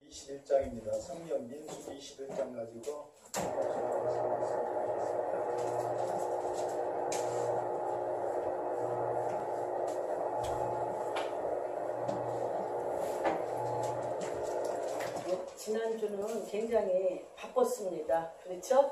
21장입니다. 성경 민수기 21장 가지고 지난주는 굉장히 바빴습니다. 그렇죠?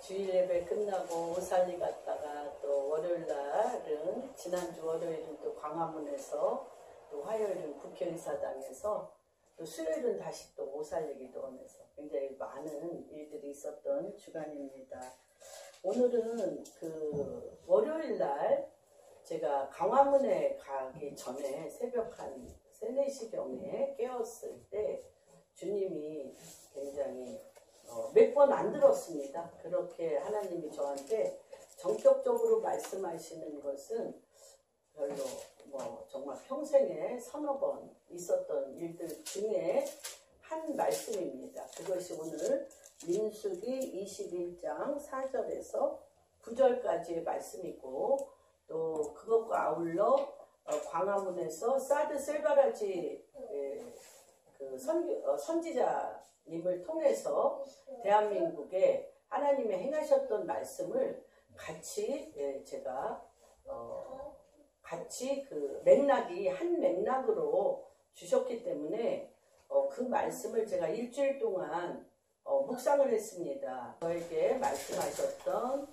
주일 예배 끝나고 오살리 갔다가 또 월요일 날은 지난주 월요일은 또 광화문에서 또 화요일은 국회의사당에서 또 수요일은 다시 또 오살리 기도원에서 굉장히 많은 일들이 있었던 주간입니다. 오늘은 그 월요일 날 제가 광화문에 가기 전에 새벽 한 3, 4시경에 깨었을 때 주님이 굉장히 몇 번 안 들었습니다. 그렇게 하나님이 저한테 전격적으로 말씀하시는 것은 별로 정말 평생에 서너 번 있었던 일들 중에 한 말씀입니다. 그것이 오늘 민수기 21장 4절에서 9절까지의 말씀이고 또 그것과 아울러 광화문에서 사드 셀바라지 그 선지자님을 통해서 대한민국에 하나님이 행하셨던 말씀을 같이 제가 같이 그 맥락이 한 맥락으로 주셨기 때문에 그 말씀을 제가 일주일 동안 묵상을 했습니다. 저에게 말씀하셨던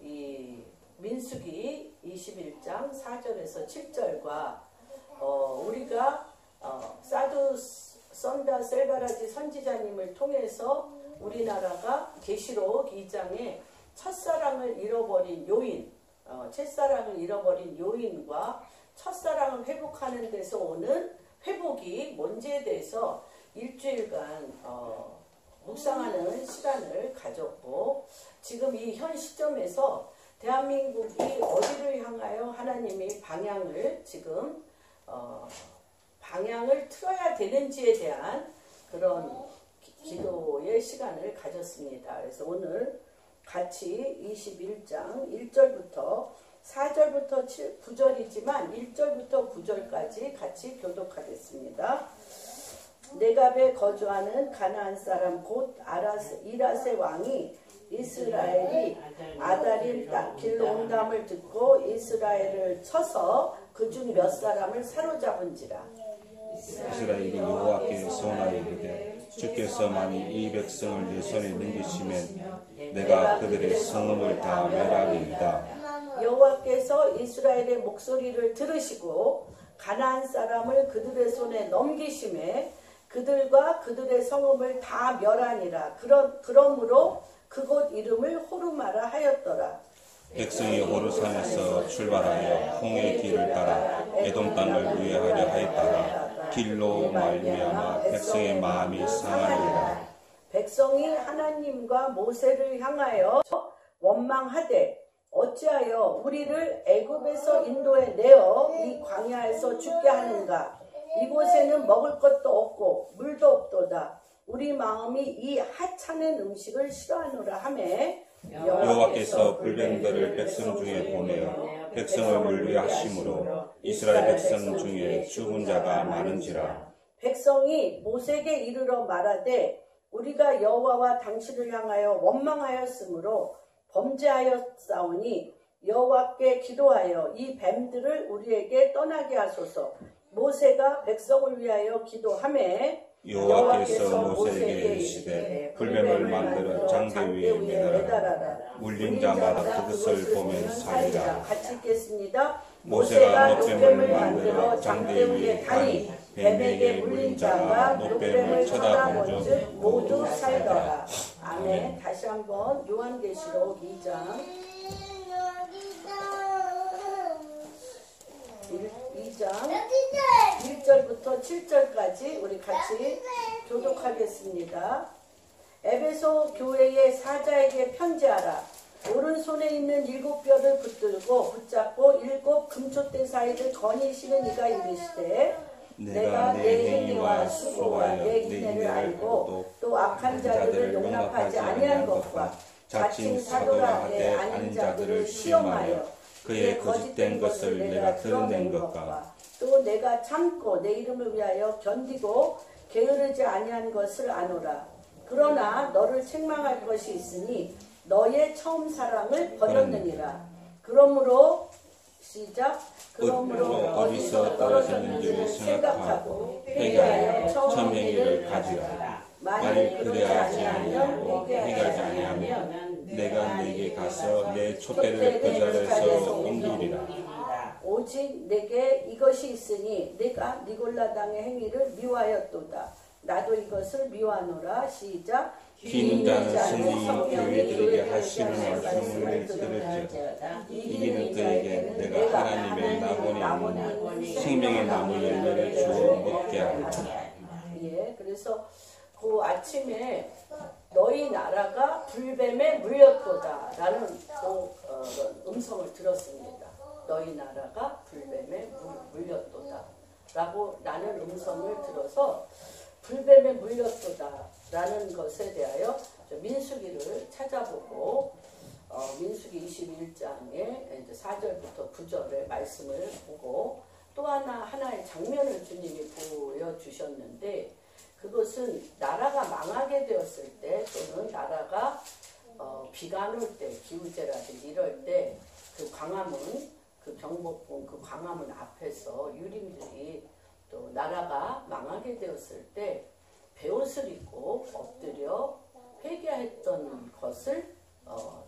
이 민수기 21장 4절에서 7절과 우리가 사두 선다 셀바라지 선지자님을 통해서 우리나라가 계시록 2장에 첫사랑을 잃어버린 요인, 첫사랑을 잃어버린 요인과 첫사랑을 회복하는 데서 오는 회복이 뭔지에 대해서 일주일간 묵상하는 시간을 가졌고 지금 이 현 시점에서 대한민국이 어디를 향하여 하나님이 방향을 지금 방향을 틀어야 되는지에 대한 그런 기도의 시간을 가졌습니다. 그래서 오늘 같이 21장 1절부터 4절부터 9절이지만 1절부터 9절까지 같이 교독하겠습니다. 네갑에 거주하는 가나안 사람 곧 이라세 왕이 이스라엘이 아다림 땅 길온담을 듣고 이스라엘을 쳐서 그중 몇 사람을 사로잡은지라. 이스라엘이 여호와께 선하여 이르되 주께서 만일 이 백성을 내 손에 넘기시면 내가 그들의 성읍을 다 멸하리이다. 여호와께서 이스라엘의 목소리를 들으시고 가나안 사람을 그들의 손에 넘기심에 그들과 그들의 성읍을 다 멸하니라. 그러므로 그곳 이름을 호르마라 하였더라. 백성이 호르산에서 출발하여 홍해 길을 따라 에돔 땅을 유예하려 하였다가 길로 말미암아 백성의 마음이 상하니라. 백성이 하나님과 모세를 향하여 원망하되 어찌하여 우리를 애굽에서 인도해 내어 이 광야에서 죽게 하는가. 이곳에는 먹을 것도 없고 물도 없도다. 우리 마음이 이 하찮은 음식을 싫어하노라 하매 여호와께서 불뱀들을 백성 중에 보내어 백성을 물리하심으로 이스라엘 백성 중에 죽은 자가 많은지라. 백성이 모세에게 이르러 말하되 우리가 여호와와 당신을 향하여 원망하였으므로 범죄하였사오니 여호와께 기도하여 이 뱀들을 우리에게 떠나게 하소서. 모세가 백성을 위하여 기도하매 여호와께서 모세에게 이르시되 불뱀을 만들어 장대 위에 매달아 물린 자마다 그것을 보면 살리라. 같이 읽겠습니다. 모세가 노뱀을 만들어 장대 위에 다니 뱀에게 물린 자가 노뱀을 쳐다본 즉 모두 살더라. 아멘. 다시 한번 요한계시록 2장 1절부터 7절까지 우리 같이 교독하겠습니다. 에베소 교회의 사자에게 편지하라. 오른손에 있는 7뼈를 붙잡고 7 금촛대 사이를 거니시는 이가 이르시되 내가 내 행위와 수고와 내 인내를 알고 또 악한 자들을 용납하지 아니한 것과 자칭 사도라 하되 아닌 자들을 시험하여 그의 거짓된 것을 내가 드러낸 것과 또 내가 참고 내 이름을 위하여 견디고 게으르지 아니한 것을 아노라. 그러나 너를 책망할 것이 있으니 너의 처음 사랑을 버렸느니라. 그러므로 시작. 그러므로 어디서 떨어졌는지를 생각하고 회개하여 처음 행위를 가지라. 만일 그리하지 아니하고 회개하지 아니하면 내가 네게 가서 내 촛대를 그 자리에서 옮기리라. 오직 내게 이것이 있으니 내가 니골라 당의 행위를 미워하였도다. 나도 이것을 미워하노라. 시작. 귀 있는 자는 승리 교회들에게 하시는 말씀을 들을지어다. 이기는 그에게 내가 하나님의 나무에 있는 생명의 나무 열매를 주어 먹게 하리라. 예, 그래서 그 아침에 너희 나라가 불뱀에 물렸도다 라는 음성을 들었습니다. 너희 나라가 불뱀에 물렸도다 라고 나는 음성을 들어서 불뱀에 물렸도다 라는 것에 대하여 민수기를 찾아보고 민수기 21장의 4절부터 9절의 말씀을 보고 또 하나의 장면을 주님이 보여주셨는데, 그것은 나라가 망하게 되었을 때 또는 나라가 비가 올 때, 기후제라든지 이럴 때 그 광화문, 그 경복궁 그 광화문 앞에서 유림들이 또 나라가 망하게 되었을 때 베옷을 입고 엎드려 회개했던 것을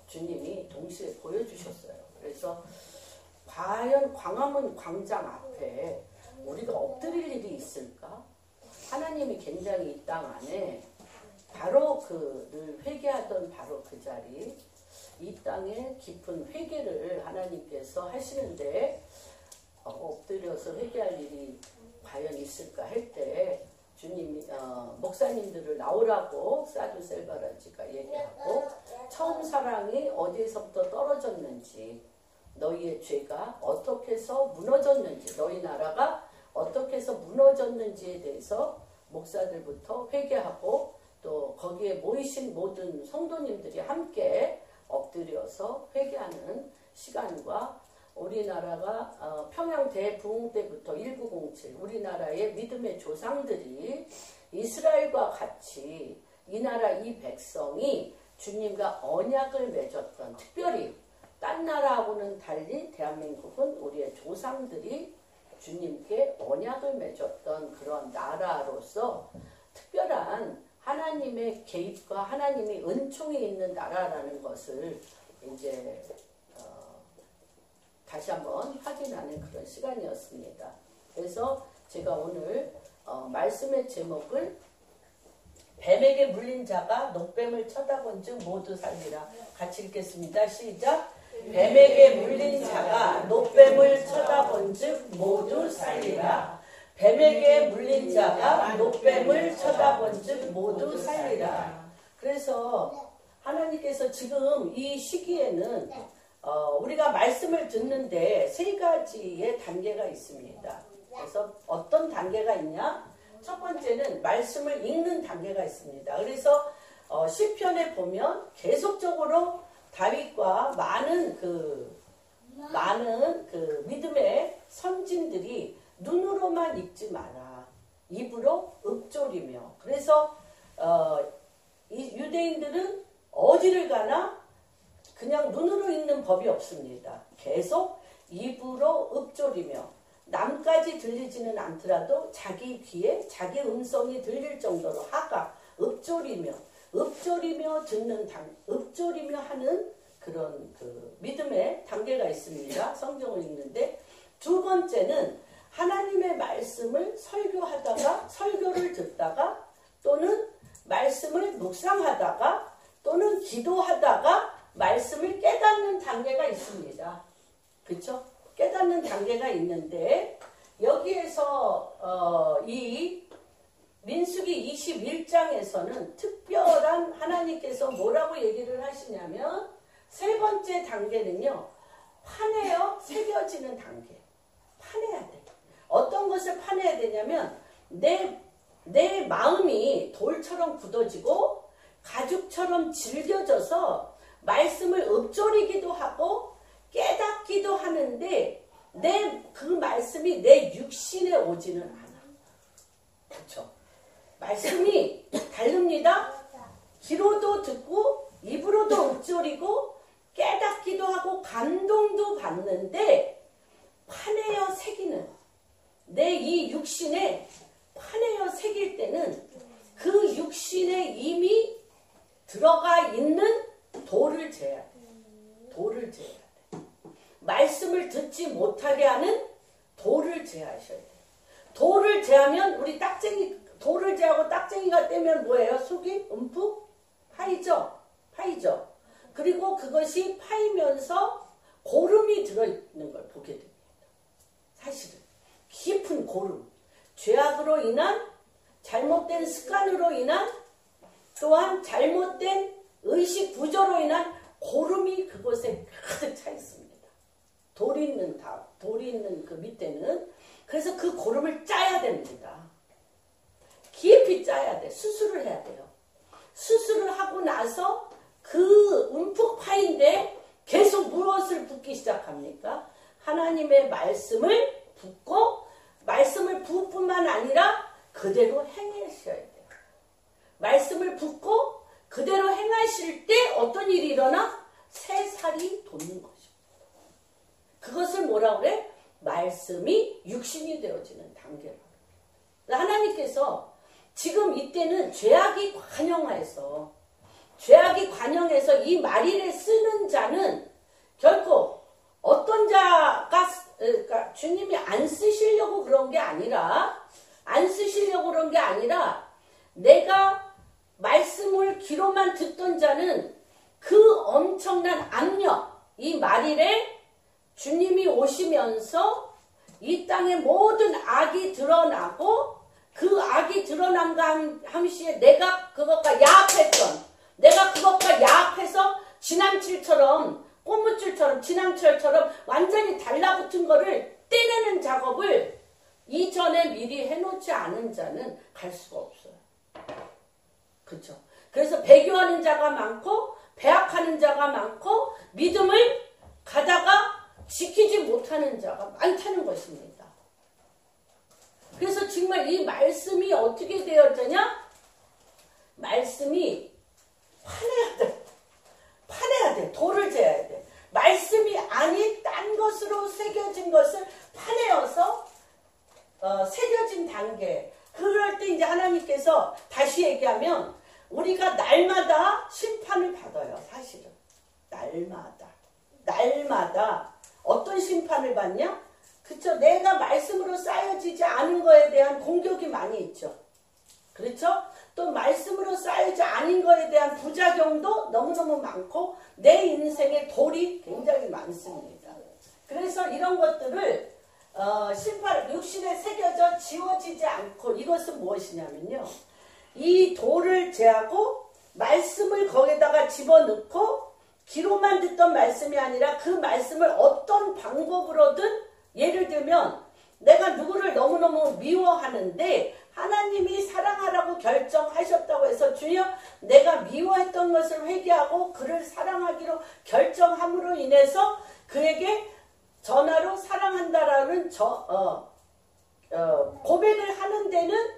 주님이 동시에 보여주셨어요. 그래서 과연 광화문 광장 앞에 우리가 엎드릴 일이 있을까? 하나님이 굉장히 이 땅 안에 바로 늘 회개하던 바로 그 자리, 이 땅에 깊은 회개를 하나님께서 하시는데 엎드려서 회개할 일이 과연 있을까 할 때 주님이 목사님들을 나오라고 사두셀바라지가 얘기하고 처음 사랑이 어디에서부터 떨어졌는지, 너희의 죄가 어떻게 해서 무너졌는지, 너희 나라가 어떻게 해서 무너졌는지에 대해서 목사들부터 회개하고 또 거기에 모이신 모든 성도님들이 함께 엎드려서 회개하는 시간과, 우리나라가 평양 대부흥 때부터 1907 우리나라의 믿음의 조상들이 이스라엘과 같이 이 나라 이 백성이 주님과 언약을 맺었던, 특별히 딴 나라하고는 달리 대한민국은 우리의 조상들이 주님께 언약을 맺었던 그런 나라로서 특별한 하나님의 개입과 하나님의 은총이 있는 나라라는 것을 이제 다시 한번 확인하는 그런 시간이었습니다. 그래서 제가 오늘 말씀의 제목을 뱀에게 물린 자가 녹뱀을 쳐다본 즉 모두 살리라. 같이 읽겠습니다. 시작. 뱀에게 물린 자가 녹뱀을 쳐다본 즉 모두 살리라. 뱀에게 물린 자가 녹뱀을 쳐다본 즉 모두 살리라. 그래서 하나님께서 지금 이 시기에는 우리가 말씀을 듣는데 세 가지의 단계가 있습니다. 그래서 어떤 단계가 있냐? 첫 번째는 말씀을 읽는 단계가 있습니다. 그래서 시편에 보면 계속적으로 다윗과 많은 믿음의 선진들이 눈으로만 읽지 마라, 입으로 읊조리며. 그래서 이 유대인들은 어디를 가나 그냥 눈으로 읽는 법이 없습니다. 계속 입으로 읊조리며, 남까지 들리지는 않더라도 자기 귀에 자기 음성이 들릴 정도로 하가 읊조리며 읊조리며 하는 그런 믿음의 단계가 있습니다. 성경을 읽는데, 두 번째는 하나님의 말씀을 설교를 듣다가 또는 말씀을 묵상하다가 또는 기도하다가 말씀을 깨닫는 단계가 있습니다. 그렇죠? 깨닫는 단계가 있는데, 여기에서 이 민수기 21장에서는 특별한 하나님께서 뭐라고 얘기를 하시냐면, 세 번째 단계는요, 파내어 새겨지는 단계. 파내야 돼. 어떤 것을 파내야 되냐면, 내 마음이 돌처럼 굳어지고 가죽처럼 질겨져서 말씀을 읊조리기도 하고 깨닫기도 하는데 그 말씀이 내 육신에 오지는 않아. 그렇죠? 말씀이 다릅니다. 귀로도 듣고 입으로도 읊조리고 깨닫기도 하고 감동도 받는데 파내어 새기는 내 이 육신에 파내어 새길 때는 그 육신에 이미 들어가 있는 돌을 제어야 돼. 돌을 제어야 돼. 말씀을 듣지 못하게 하는 돌을 제하셔야 돼. 돌을 제하면 우리 딱쟁이 돌을 제하고 딱쟁이가 떼면 뭐예요? 속이 움푹 파이죠. 파이죠. 그리고 그것이 파이면서 고름이 들어있는 걸 보게 됩니다. 사실은 깊은 고름, 죄악으로 인한 잘못된 습관으로 인한 또한 잘못된 의식 구조로 인한 고름이 그곳에 가득 차 있습니다. 돌이 있는 그 밑에는. 그래서 그 고름을 짜야 됩니다. 깊이 짜야 돼. 수술을 해야 돼요. 수술을 하고 나서 그 움푹 파인데 계속 무엇을 붓기 시작합니까? 하나님의 말씀을 붓고 말씀을 부을 뿐만 아니라 그대로 행하셔야 돼요. 말씀을 붓고 그대로 행하실 때 어떤 일이 일어나? 새살이 돋는 것입니다. 그것을 뭐라 그래? 말씀이 육신이 되어지는 단계라고. 하나님께서 지금 이때는 죄악이 관영해서 이 말일에 쓰는 자는 결코 어떤 자가 그러니까 주님이 안 쓰시려고 그런 게 아니라 내가 말씀을 귀로만 듣던 자는 그 엄청난 압력, 이 말일에 주님이 오시면서 이 땅의 모든 악이 드러나고 그 악이 드러난가 함시에 내가 그것과 야합해서 지난칠처럼 꽃무줄처럼 지난철처럼 완전히 달라붙은 거를 떼내는 작업을 이전에 미리 해놓지 않은 자는 갈 수가 없어요. 그렇죠? 그래서 배교하는 자가 많고 배악하는 자가 많고 믿음을 가다가 지키지 못하는 자가 많다는 것입니다. 그래서 정말 이 말씀이 어떻게 되어지냐? 말씀이 파내야 돼. 돌을 재야 돼. 말씀이 아닌 딴 것으로 새겨진 것을 파내어서 새겨진 단계. 그럴 때 이제 하나님께서 다시 얘기하면 우리가 날마다 심판을 받아요. 사실은. 날마다 어떤 심판을 받냐? 그쵸? 내가 말씀으로 쌓여지지 않은 거에 대한 공격이 많이 있죠. 그렇죠? 또 말씀으로 쌓이지 않은 거에 대한 부작용도 너무너무 많고 내 인생에 돌이 굉장히 많습니다. 그래서 이런 것들을 육신에 새겨져 지워지지 않고 이것은 무엇이냐면요. 이 돌을 제하고 말씀을 거기다가 집어넣고 귀로만 듣던 말씀이 아니라 그 말씀을 어떤 방법으로든 예를 들면 내가 누구를 너무너무 미워하는데 하나님이 사랑하라고 결정하셨다고 해서 주여 내가 미워했던 것을 회개하고 그를 사랑하기로 결정함으로 인해서 그에게 전화로 사랑한다라는 고백을 하는 데는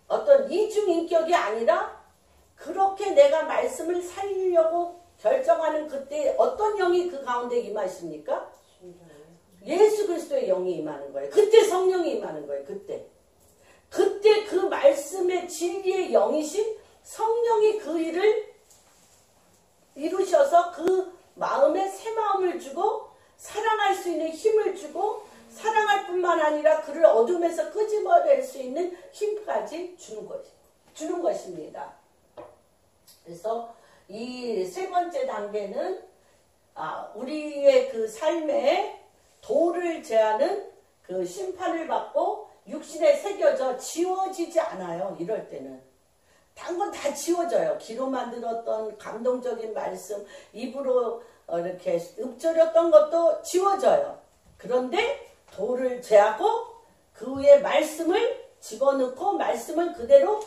어떤 이중인격이 아니라 그렇게 내가 말씀을 살리려고 결정하는 그때 어떤 영이 그 가운데 임하십니까? 예수 그리스도의 영이 임하는 거예요. 그때 성령이 임하는 거예요. 그때 그 말씀의 진리의 영이신 성령이 그 일을 이루셔서 그 마음에 새 마음을 주고 사랑할 수 있는 힘을 주고 사랑할 뿐만 아니라 그를 어둠에서 끄집어낼 수 있는 힘까지 주는 것입니다. 그래서 이 세 번째 단계는 우리의 그 삶에 돌을 제하는 그 심판을 받고 육신에 새겨져 지워지지 않아요. 이럴 때는. 단 건 다 지워져요. 귀로만 들었던 감동적인 말씀, 입으로 이렇게 읊조렸던 것도 지워져요. 그런데 돌을 제하고 그 위에 말씀을 집어넣고 말씀을 그대로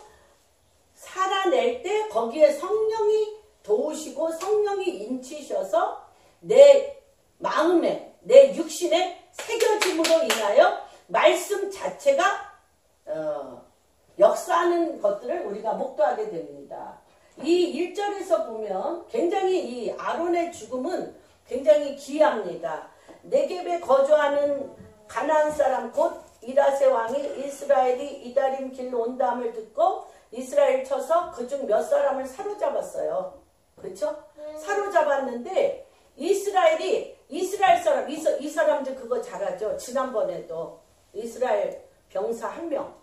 살아낼 때 거기에 성령이 도우시고 성령이 인치셔서 내 마음에 내 육신에 새겨짐으로 인하여 말씀 자체가 역사하는 것들을 우리가 목도하게 됩니다. 이 1절에서 보면 굉장히 이 아론의 죽음은 굉장히 기이합니다. 네겝에 거주하는 가나안 사람 곧 이라세 왕이 이스라엘이 이다림 길로 온다함을 듣고 이스라엘 쳐서 그중 몇 사람을 사로잡았어요. 그렇죠? 사로잡았는데 이스라엘 사람 이 사람들 그거 잘하죠. 지난번에도 이스라엘 병사 1명,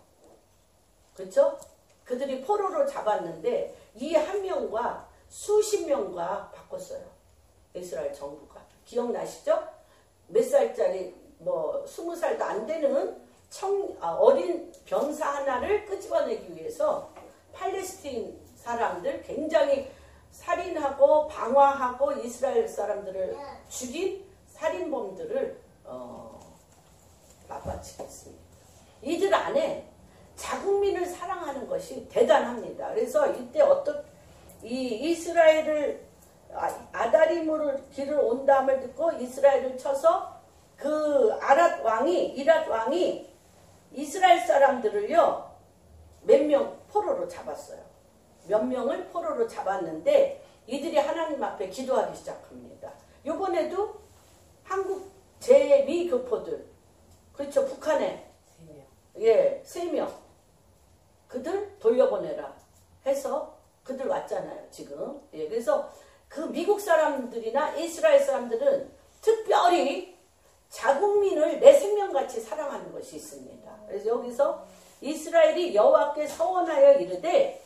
그렇죠? 그들이 포로로 잡았는데 이 한 명과 수십 명과 바꿨어요. 이스라엘 정부가. 기억나시죠? 몇 살짜리 20살도 안 되는 어린 병사 하나를 끄집어내기 위해서 팔레스틴 사람들 굉장히 살인하고 방화하고 이스라엘 사람들을 죽인 살인범들을 맞바치겠습니다. 이들 안에 자국민을 사랑하는 것이 대단합니다. 그래서 이때 이 이스라엘을 아다림으로 길을 온다함을 듣고 이스라엘을 쳐서 그 이랏 왕이 이스라엘 사람들을요 몇 명 포로로 잡았어요. 몇 명을 포로로 잡았는데 이들이 하나님 앞에 기도하기 시작합니다. 이번에도 한국 제2 교포들, 그렇죠? 북한에 3명 그들 돌려보내라 해서 그들 왔잖아요 지금. 그래서 그 미국 사람들이나 이스라엘 사람들은 특별히 자국민을 내 생명같이 사랑하는 것이 있습니다. 그래서 여기서 이스라엘이 여호와께 서원하여 이르되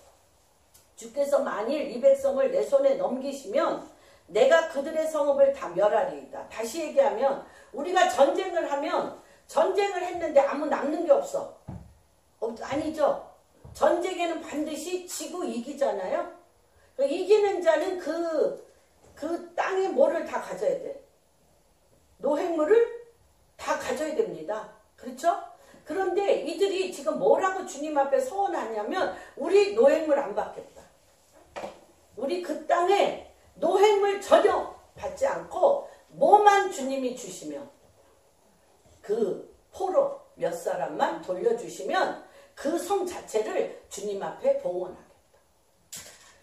주께서 만일 이 백성을 내 손에 넘기시면 내가 그들의 성읍을 다 멸하리이다. 다시 얘기하면 우리가 전쟁을 하면 전쟁을 했는데 아무 남는 게 없어. 아니죠. 전쟁에는 반드시 지고 이기잖아요. 이기는 자는 그 땅에 뭐를 다 가져야 돼. 노획물을 다 가져야 됩니다. 그렇죠? 그런데 이들이 지금 뭐라고 주님 앞에 서원하냐면 우리 노획물 안 받겠다. 우리 그 땅에 노획물 전혀 받지 않고 뭐만 주님이 주시면 그 포로 몇 사람만 돌려주시면 그 성 자체를 주님 앞에 봉헌하겠다.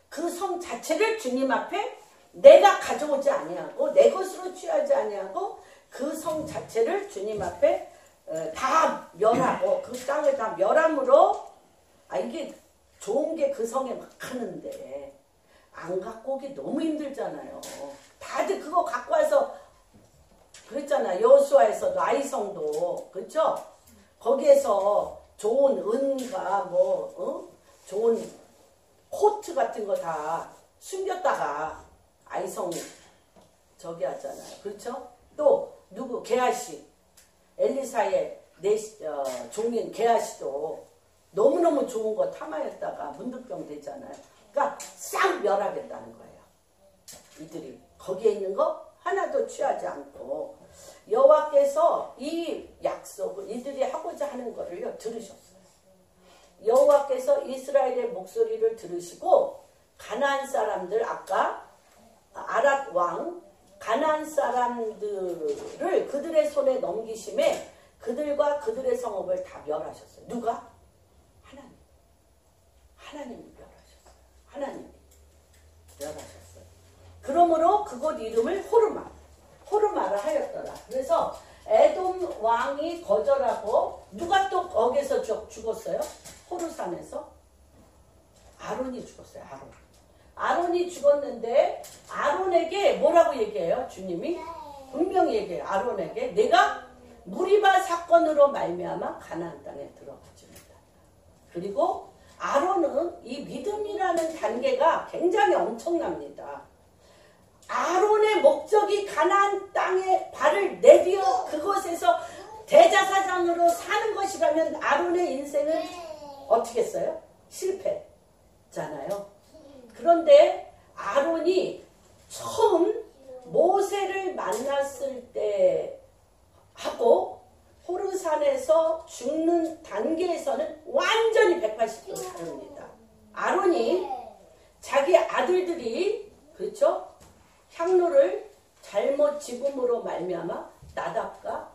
그 성 자체를 주님 앞에 내가 가져오지 아니하고 내 것으로 취하지 아니하고 그 성 자체를 주님 앞에 다 멸하고 그 땅을 다 멸함으로 이게 좋은 게 그 성에 막 하는데 안 갖고 오기 너무 힘들잖아요. 다들 그거 갖고 와서 그랬잖아요. 여호수아에서도 아이성도 그렇죠? 거기에서 좋은 은과 좋은 코트 같은 거 다 숨겼다가 아이성 저기 하잖아요. 그렇죠? 또 누구 게하시 엘리사의 종인 게하시도 너무너무 좋은 거 탐하였다가 문득병 되잖아요. 그러니까 싹 멸하겠다는 거예요. 이들이 거기에 있는 거 하나도 취하지 않고 여호와께서 이 약속을 이들이 하고자 하는 거를요 들으셨어요. 여호와께서 이스라엘의 목소리를 들으시고 가나안 사람들 아까 아랏 왕 가나안 사람들을 그들의 손에 넘기심에 그들과 그들의 성읍을 다 멸하셨어요. 누가? 하나님이 멸하셨어요. 하나님이 멸하셨어요. 그러므로 그곳 이름을 호르마라 하였더라. 그래서 에돔 왕이 거절하고 누가 또 거기서 죽었어요? 호르산에서 아론이 죽었어요. 아론이 죽었는데 아론에게 뭐라고 얘기해요? 주님이 분명히 얘기해요. 아론에게 내가 무리바 사건으로 말미암아 가나안 땅에 들어가지 못한다. 그리고 아론은 이 믿음이라는 단계가 굉장히 엄청납니다. 아론의 목적이 가나안 땅에 발을 내디어 그곳에서 대자사장으로 사는 것이라면 아론의 인생은 어떻게 했어요? 실패잖아요. 그런데 아론이 처음 모세를 만났을 때 하고 호르산에서 죽는 단계에서는 완전히 180도 다릅니다. 아론이 자기 아들들이 그렇죠? 향로를 잘못 집음으로 말미암아 나답과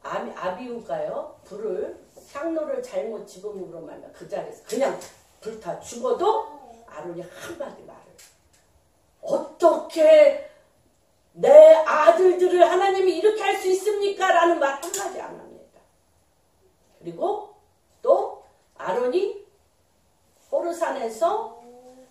아비후가요 불을 향로를 잘못 집음으로 말면 그 자리에서 그냥 불타 죽어도 아론이 한마디 말을 어떻게 내 아들들을 하나님이 이렇게 할 수 있습니까? 라는 말 한마디 안 합니다. 그리고 또 아론이 호르산에서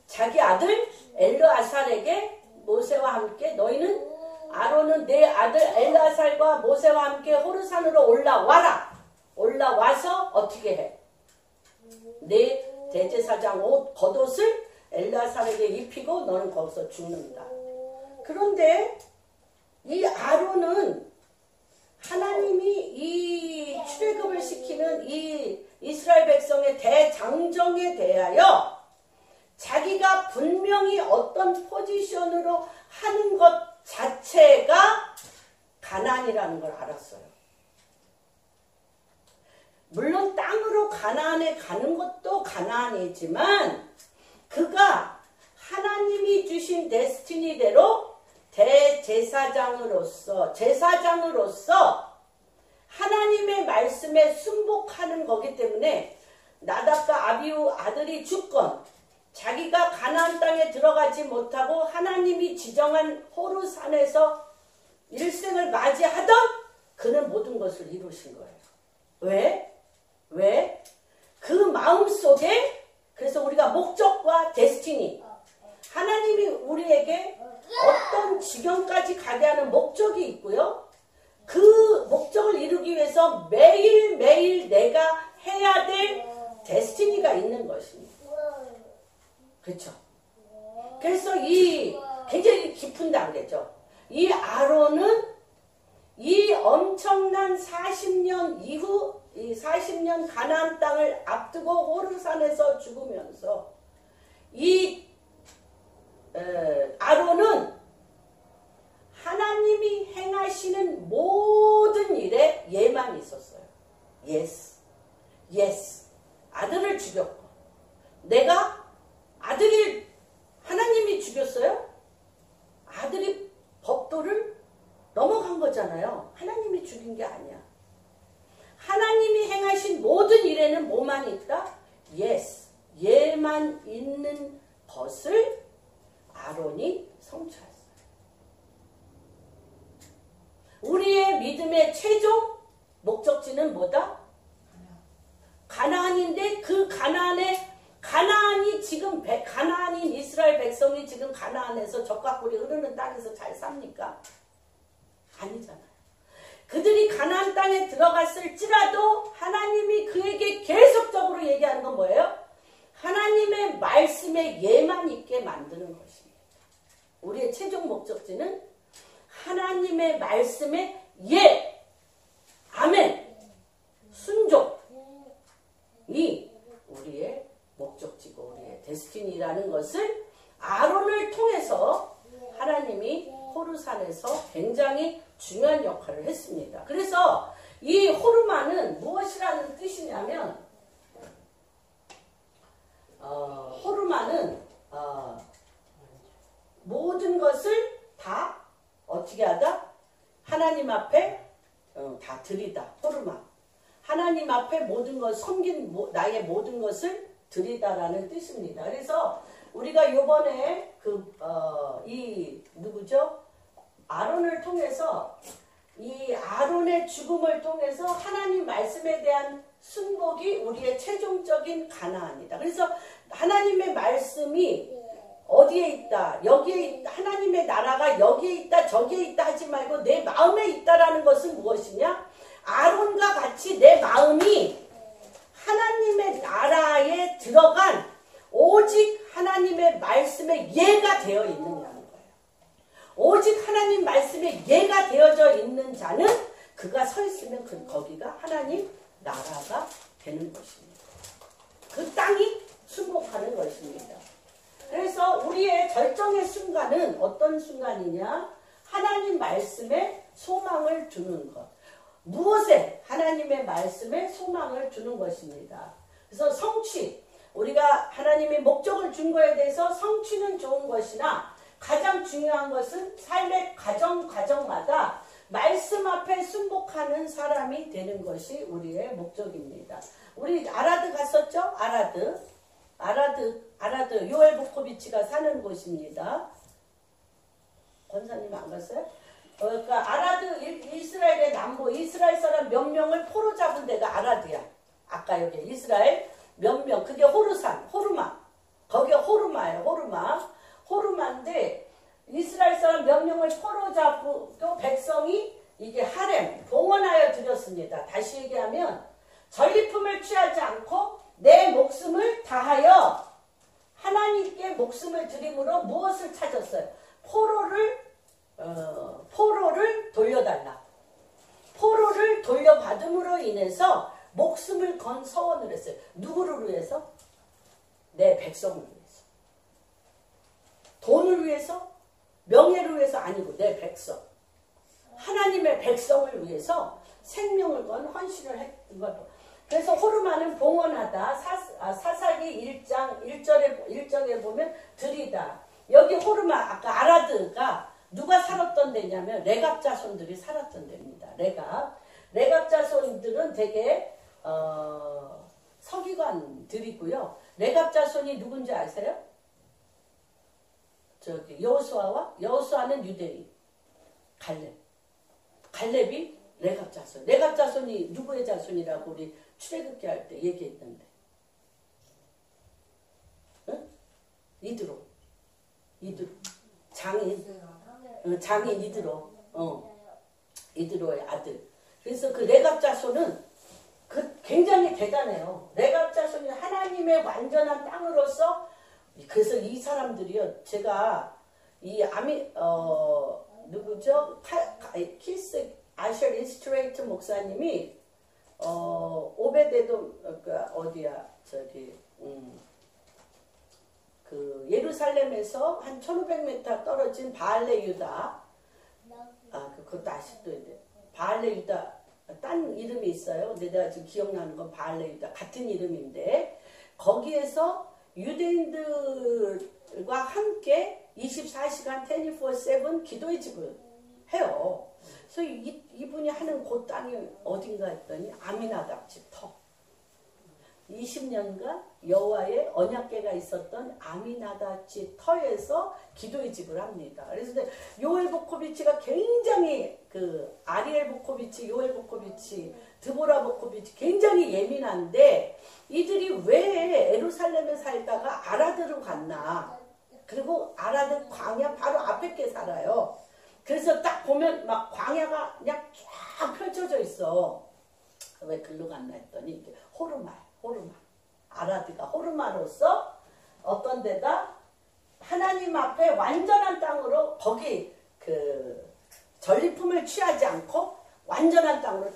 자기 아들 엘르아살에게 모세와 함께 너희는 아론은 내 아들 엘르아살과 모세와 함께 호르산으로 올라와라. 올라와서 어떻게 해? 내 대제사장 옷 겉옷을 엘르아살에게 입히고 너는 거기서 죽는다. 그런데 이 아론은 하나님이 이 출애굽을 시키는 이 이스라엘 백성의 대장정에 대하여 자기가 분명히 어떤 포지션으로 하는 것 자체가 가나안이라는 걸 알았어요. 물론 땅으로 가나안에 가는 것도 가나안이지만 그가 하나님이 주신 데스티니대로 제사장으로서 하나님의 말씀에 순복하는 거기 때문에 나답과 아비후 아들이 죽건 자기가 가나안 땅에 들어가지 못하고 하나님이 지정한 호르산에서 일생을 맞이하던 그는 모든 것을 이루신 거예요. 왜? 그 마음속에 그래서 우리가 목적과 데스티니 하나님이 우리에게 어떤 지경까지 가게 하는 목적이 있고요. 그 목적을 이루기 위해서 매일매일 내가 해야 될 데스티니가 있는 것입니다. 그렇죠? 그래서 이 굉장히 깊은 단계죠. 이 아론은 이 엄청난 40년 이후 이 40년 가나안 땅을 앞두고 호르산에서 죽으면서 이 아론은 하나님이 행하시는 모든 일에 예만 있었어요. Yes. 아들을 죽였고 내가 아들을 하나님이 죽였어요? 아들이 법도를 넘어간 거잖아요. 하나님이 죽인 게 아니야. 하나님이 행하신 모든 일에는 뭐만 있다? 예만 있는 것을 아론이 성취했어요. 우리의 믿음의 최종 목적지는 뭐다? 가나안인데 그 가나안이 지금 가나안인 이스라엘 백성이 지금 가나안에서 젖과 꿀이 흐르는 땅에서 잘 삽니까? 아니잖아요. 그들이 가나안 땅에 들어갔을지라도 하나님이 그에게 계속적으로 얘기하는 건 뭐예요? 하나님의 말씀에 예만 있게 만드는 것입니다. 우리의 최종 목적지는 하나님의 말씀에 예, 아멘, 순종이 우리의 목적지고 우리의 데스티니라는 것을 아론을 통해서 하나님이 호르산에서 굉장히 중요한 역할을 했습니다. 그래서 이 호르마는 무엇이라는 뜻이냐면 호르마는 모든 것을 다 어떻게 하다? 하나님 앞에 다 드리다. 호르마. 하나님 앞에 모든 것 섬긴 나의 모든 것을 드리다라는 뜻입니다. 그래서 우리가 요번에 이 누구죠? 아론을 통해서 이 아론의 죽음을 통해서 하나님 말씀에 대한 순복이 우리의 최종적인 가나안이다. 그래서 하나님의 말씀이 어디에 있다, 여기에 있다, 하나님의 나라가 여기에 있다, 저기에 있다 하지 말고 내 마음에 있다라는 것은 무엇이냐? 아론과 같이 내 마음이 하나님의 나라에 들어간 오직 하나님의 말씀에 예가 되어 있느냐는 거예요. 오직 하나님 말씀에 예가 되어져 있는 자는 그가 서 있으면 거기가 하나님 나라가 되는 것입니다. 그 땅이 순복하는 것입니다. 그래서 우리의 절정의 순간은 어떤 순간이냐? 하나님 말씀에 소망을 두는 것. 무엇에? 하나님의 말씀에 소망을 두는 것입니다. 그래서 성취, 우리가 하나님의 목적을 준 거에 대해서 성취는 좋은 것이나 가장 중요한 것은 삶의 과정마다 말씀 앞에 순복하는 사람이 되는 것이 우리의 목적입니다. 우리 아라드 갔었죠? 아라드 요엘 보코비치가 사는 곳입니다. 권사님 안 갔어요? 그러니까 아라드 이스라엘의 남부 이스라엘 사람 몇 명을 포로 잡은 데가 아라드야. 아까 여기 이스라엘 몇 명, 그게 호르마. 거기가 호르마예요. 호르마인데 이스라엘 사람 몇 명을 포로 잡고 또 백성이 이게 하렘 봉헌하여 드렸습니다. 다시 얘기하면 전리품을 취하지 않고 내 목숨을 다하여 하나님께 목숨을 드림으로 무엇을 찾았어요? 포로를 돌려달라. 포로를 돌려받음으로 인해서 목숨을 건 서원을 했어요. 누구를 위해서? 내 백성을 위해서. 돈을 위해서? 명예를 위해서 아니고 내 백성. 하나님의 백성을 위해서 생명을 건 헌신을 했던 거죠. 그래서 호르마는 봉헌하다. 사사기 1장 1절에 보면 드리다. 여기 호르마 아까 아라드가 누가 살았던 데냐면 레갑 자손들이 살았던 데입니다. 레갑 자손들은 되게 서기관들이고요. 레갑 자손이 누군지 아세요? 저기 여호수아는 유대인. 갈렙이 레갑 자손. 레갑 자손이 누구의 자손이라고 우리 출애굽기 할 때 얘기했는데. 응? 이드로. 장인 이드로. 이드로의 아들. 그래서 그 레갑 자손은 굉장히 대단해요. 레갑 자손이 하나님의 완전한 땅으로서 그래서 이 사람들이요. 제가 이 누구죠? 키스 아셜 인스트레이트 목사님이 오베데돔 어디야 그 예루살렘에서 한 1500m 떨어진 바알레 유다 그것도 아직도 있는데 바알레 유다 딴 이름이 있어요. 근데 내가 지금 기억나는 건 바알레 유다 같은 이름인데 거기에서 유대인들과 함께 24시간 24/7 기도의 집을 해요. 그래서 이분이 하는 그 땅이 어딘가 했더니 아미나답 집 터. 20년간 여호와의 언약궤가 있었던 아미나답 집 터에서 기도의 집을 합니다. 그래서 요엘 보코비치가 굉장히 아리엘 보코비치, 요엘 보코비치, 드보라 보코비치 굉장히 예민한데 이들이 왜 예루살렘에 살다가 아라드로 갔나? 그리고 아라드 광야 바로 앞에 게 살아요. 그래서 딱 보면 막 광야가 그냥 쫙 펼쳐져 있어. 왜 글로 갔나 했더니 이게 호르마. 아라드가 호르마로서 어떤 데다 하나님 앞에 완전한 땅으로 거기 전리품을 취하지 않고 완전한 땅으로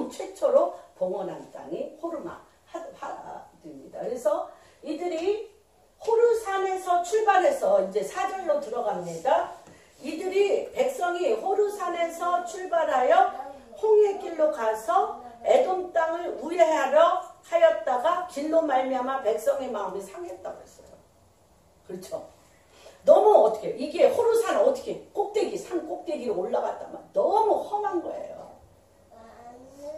최초로 봉헌한 땅이 호르마입니다. 그래서 이들이 호르산에서 출발해서 이제 4절로 들어갑니다. 이들이 백성이 호르산에서 출발하여 홍해길로 가서 에돔 땅을 우회하려 하였다가 길로 말미암아 백성의 마음이 상했다고 했어요. 그렇죠? 너무 어떻게 이게 호르산 어떻게 산 꼭대기로 올라갔다만 너무 험한 거예요.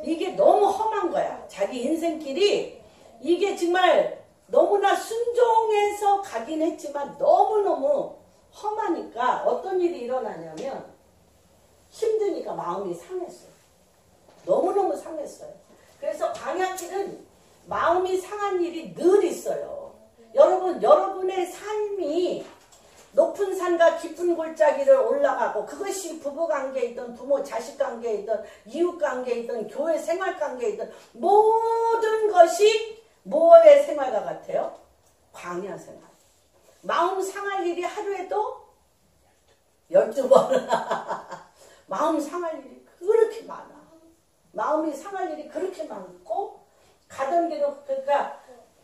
이게 너무 험한 거야. 자기 인생길이 이게 정말 너무나 순종해서 가긴 했지만 너무너무 험하니까 어떤 일이 일어나냐면 힘드니까 마음이 상했어요. 너무너무 상했어요. 그래서 광야길은 마음이 상한 일이 늘 있어요. 여러분의 삶이 높은 산과 깊은 골짜기를 올라가고 그것이 부부관계이든 부모 자식관계이든 이웃관계이든 교회 생활관계이든 모든 것이 뭐의 생활과 같아요? 광야 생활. 마음 상할 일이 하루에도 12번. 마음 상할 일이 그렇게 많아. 마음이 상할 일이 그렇게 많고 가던 길로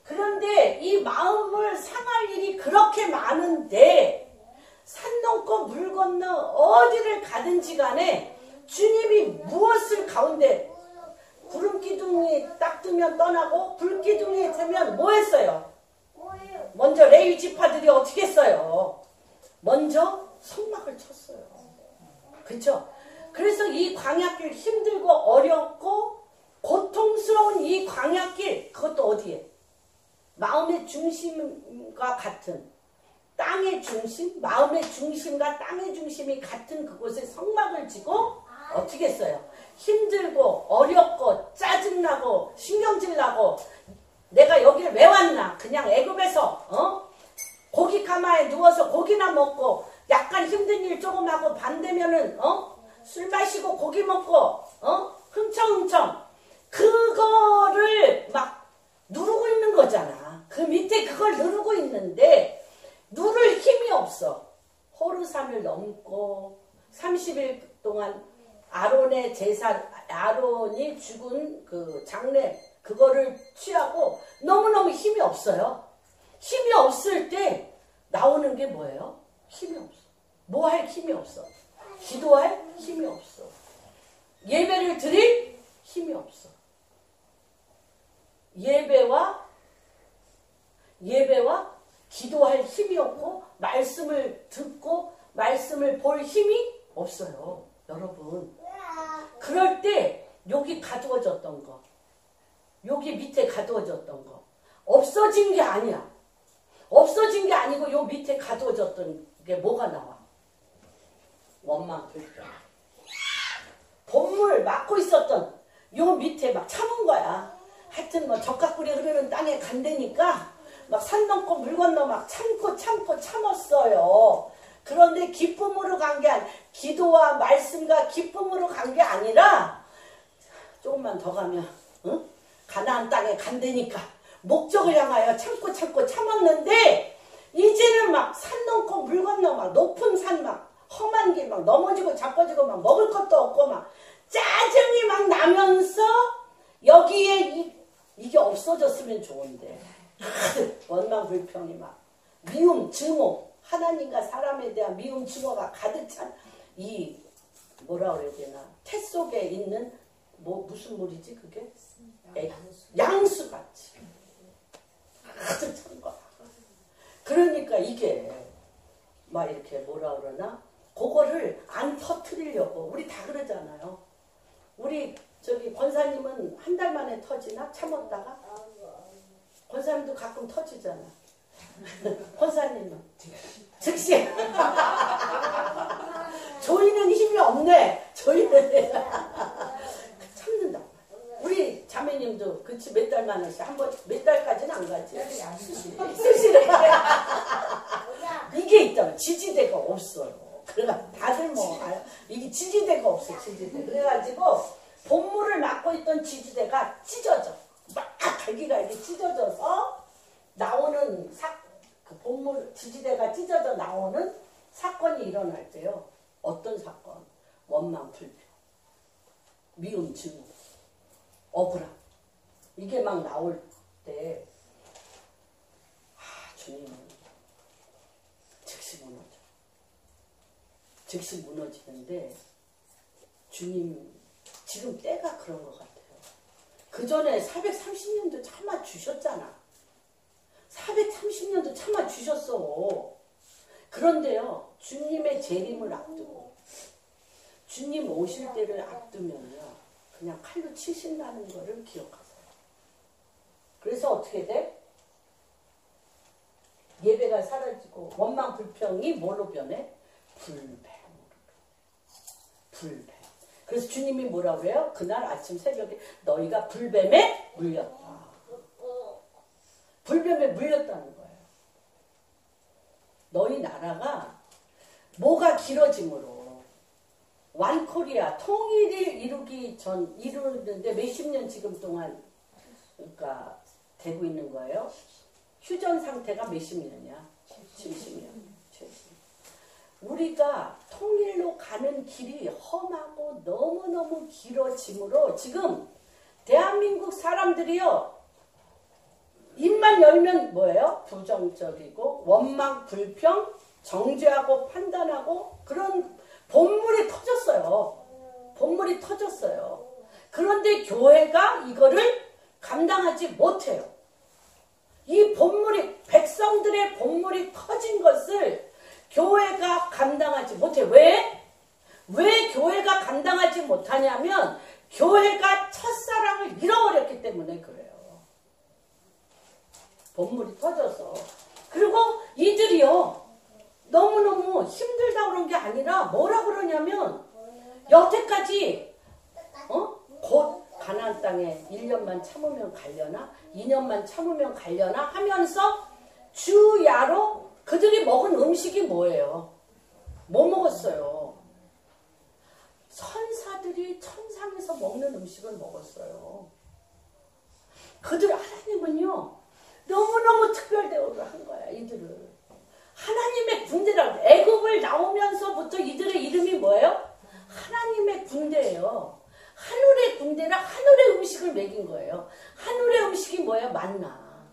그런데 이 마음을 상할 일이 그렇게 많은데 산 넘고 물 건너 어디를 가든지 간에 주님이 무엇을 가운데 구름 기둥이 딱 뜨면 떠나고 불 기둥이 뜨면 뭐 했어요? 먼저 레위 지파들이 어떻게 했어요? 먼저 성막을 쳤어요. 그렇죠? 그래서 이 광야길 힘들고 어렵고 고통스러운 이 광야길 그것도 어디에? 마음의 중심과 같은 땅의 중심, 마음의 중심과 땅의 중심이 같은 그곳에 성막을 지고 어떻게 했어요? 힘들고 어렵고 짜증나고 신경질나고 내가 여기를 왜 왔나? 그냥 애굽에서 고기 가마에 누워서 고기나 먹고 약간 힘든 일 조금 하고 반대면은 술 마시고 고기 먹고 흥청흥청 그거를 막 누르고 있는 거잖아. 그 밑에 그걸 누르고 있는데 누를 힘이 없어. 호르산을 넘고 30일 동안 아론의 제사, 아론이 죽은 그 장례 그거를 취하고 너무너무 힘이 없어요. 힘이 없을 때 나오는 게 뭐예요? 힘이 없어. 뭐 할 힘이 없어. 기도할 힘이 없어. 예배를 드릴 힘이 없어. 예배와 기도할 힘이 없고 말씀을 듣고 말씀을 볼 힘이 없어요. 여러분. 그럴 때 여기 가두어졌던 거, 여기 밑에 가두어졌던 거 없어진 게 아니야. 없어진 게 아니고 요 밑에 가두어졌던 게 뭐가 나와? 원망, 불평. 본물 막고 있었던 요 밑에 막 참은 거야. 하여튼 뭐 적각불이 흐르는 땅에 간다니까 막 산 넘고 물 건너 막 참고 참았어요. 그런데 기쁨으로 간 게 아니라 기도와 말씀과 기쁨으로 간 게 아니라 조금만 더 가면 가나안 땅에 간다니까 목적을 향하여 참고 참았는데 이제는 막 산 넘고 물 건너 막 높은 산 막 험한 길 막 넘어지고 자빠지고 막 먹을 것도 없고 막 짜증이 막 나면서 여기에 이게 없어졌으면 좋은데 원망 불평이 막 미움 증오 하나님과 사람에 대한 미움 증오가 가득 찬 이 뭐라 그래야 되나 태 속에 있는 뭐 무슨 물이지 그게? 양수같이 가득 찬 거야. 그러니까 이게 막 이렇게 뭐라 그러나 그거를 안 터뜨리려고 우리 다 그러잖아요. 우리 저기 권사님은 한 달 만에 터지나 참았다가 권사님도 가끔 터지잖아. 권사님은 즉시 저희는 힘이 없네. 저희는 참는다. 우리 자매님도 그치 몇 달 만에 한번 몇 달까지는 안 가지. 수시래. 이게 있잖아. 지지대가 없어요. 그래가 다들 뭐 이게 지지대가 없어. 지지대. 그래가지고 본물을 막고 있던 지지대가 찢어져. 막 갈기갈기 찢어져서 나오는 그 본물 지지대가 찢어져 나오는 사건이 일어날 때요. 어떤 사건? 원망 불평, 미움 증오, 억울함 이게 막 나올 때 주님은 즉시 무너져. 즉시 무너지는데 주님 지금 때가 그런 것 같아요. 그 전에 430년도 참아주셨잖아. 430년도 참아주셨어. 그런데요, 주님의 재림을 앞두고, 주님 오실 때를 앞두면요, 그냥 칼로 치신다는 거를 기억하세요. 그래서 어떻게 돼? 예배가 사라지고, 원망, 불평이 뭘로 변해? 불뱀으로. 불뱀. 그래서 주님이 뭐라고 그래요? 그날 아침 새벽에 너희가 불뱀에 물렸다. 불뱀에 물렸다는 거예요. 너희 나라가 뭐가 길어짐으로 완코리아 통일을 이루는데 몇십 년 지금 동안 그러니까 되고 있는 거예요. 휴전 상태가 몇십 년이야? 70년. 우리가 통일로 가는 길이 험하고 너무너무 길어짐으로 지금 대한민국 사람들이요. 입만 열면 뭐예요? 부정적이고 원망, 불평, 정죄하고 판단하고 그런 본물이 터졌어요. 본물이 터졌어요. 그런데 교회가 이거를 감당하지 못해요. 이 본물이 백성들의 본물이 터진 것을 교회가 감당하지 못해. 왜? 왜 교회가 감당하지 못하냐면 교회가 첫사랑을 잃어버렸기 때문에 그래요. 본물이 터져서. 그리고 이들이요. 너무너무 힘들다 그런 게 아니라 뭐라 그러냐면 여태까지 곧 가나안 땅에 1년만 참으면 가려나 2년만 참으면 가려나 하면서 주야로 그들이 먹은 음식이 뭐예요? 뭐 먹었어요? 선사들이 천상에서 먹는 음식을 먹었어요. 그들 하나님은요 너무너무 특별 대우를 한 거야. 이들을 하나님의 군대라고. 애굽을 나오면서부터 이들의 이름이 뭐예요? 하나님의 군대예요. 하늘의 군대라 하늘의 음식을 먹인 거예요. 하늘의 음식이 뭐예요? 만나.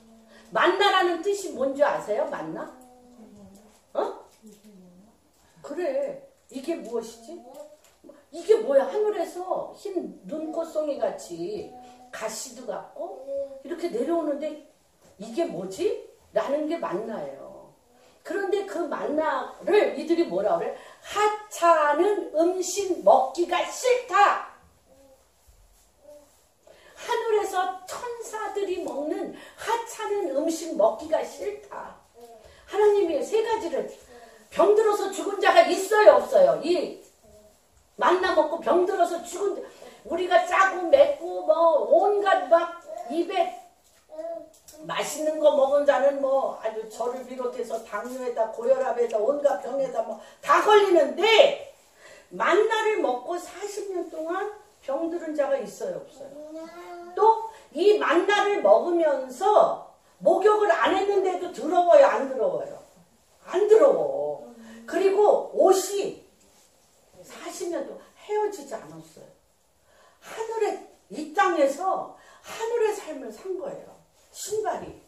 만나라는 뜻이 뭔지 아세요? 만나? 그래. 이게 무엇이지? 이게 뭐야? 하늘에서 흰 눈꽃송이 같이 가시도 같고 이렇게 내려오는데 이게 뭐지? 라는 게 만나예요. 그런데 그 만나를 이들이 뭐라 그래? 하찮은 음식 먹기가 싫다. 하늘에서 천사들이 먹는 하찮은 음식 먹기가 싫다. 하나님이 세 가지를 병들어서 죽은 자가 있어요 없어요? 이 만나 먹고 병들어서 죽은 우리가 짜고 맵고 뭐 온갖 막 입에 맛있는 거 먹은 자는 뭐 아주 저를 비롯해서 당뇨에다 고혈압에다 온갖 병에다 뭐 다 걸리는데 만나를 먹고 40년 동안 병들은 자가 있어요 없어요? 또 이 만나를 먹으면서 목욕을 안 했는데도 더러워요 안 더러워요? 안 더러워. 그리고 옷이 40년 동안 헤어지지 않았어요. 하늘에 이 땅에서 하늘의 삶을 산 거예요. 신발이.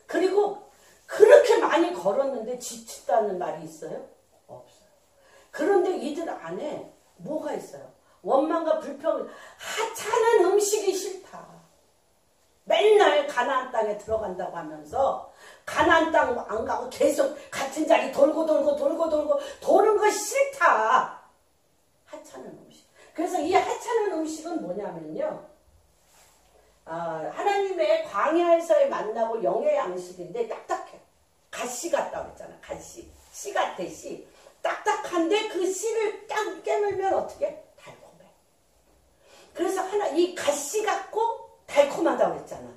그리고 그렇게 많이 걸었는데 지쳤다는 말이 있어요? 없어요. 그런데 이들 안에 뭐가 있어요? 원망과 불평, 하찮은 음식이 싫다. 맨날 가나안 땅에 들어간다고 하면서 가나안 땅 안 가고 계속 같은 자리 돌고 도는 거 싫다. 하찮은 음식. 그래서 이 하찮은 음식은 뭐냐면요. 하나님의 광야에서의 만나고 영의 양식인데 딱딱해. 가시 같다고 했잖아. 가시. 씨 같아 씨. 딱딱한데 그 씨를 딱 깨물면 어떻게? 달콤해. 그래서 이 가시 같고 달콤하다고 했잖아.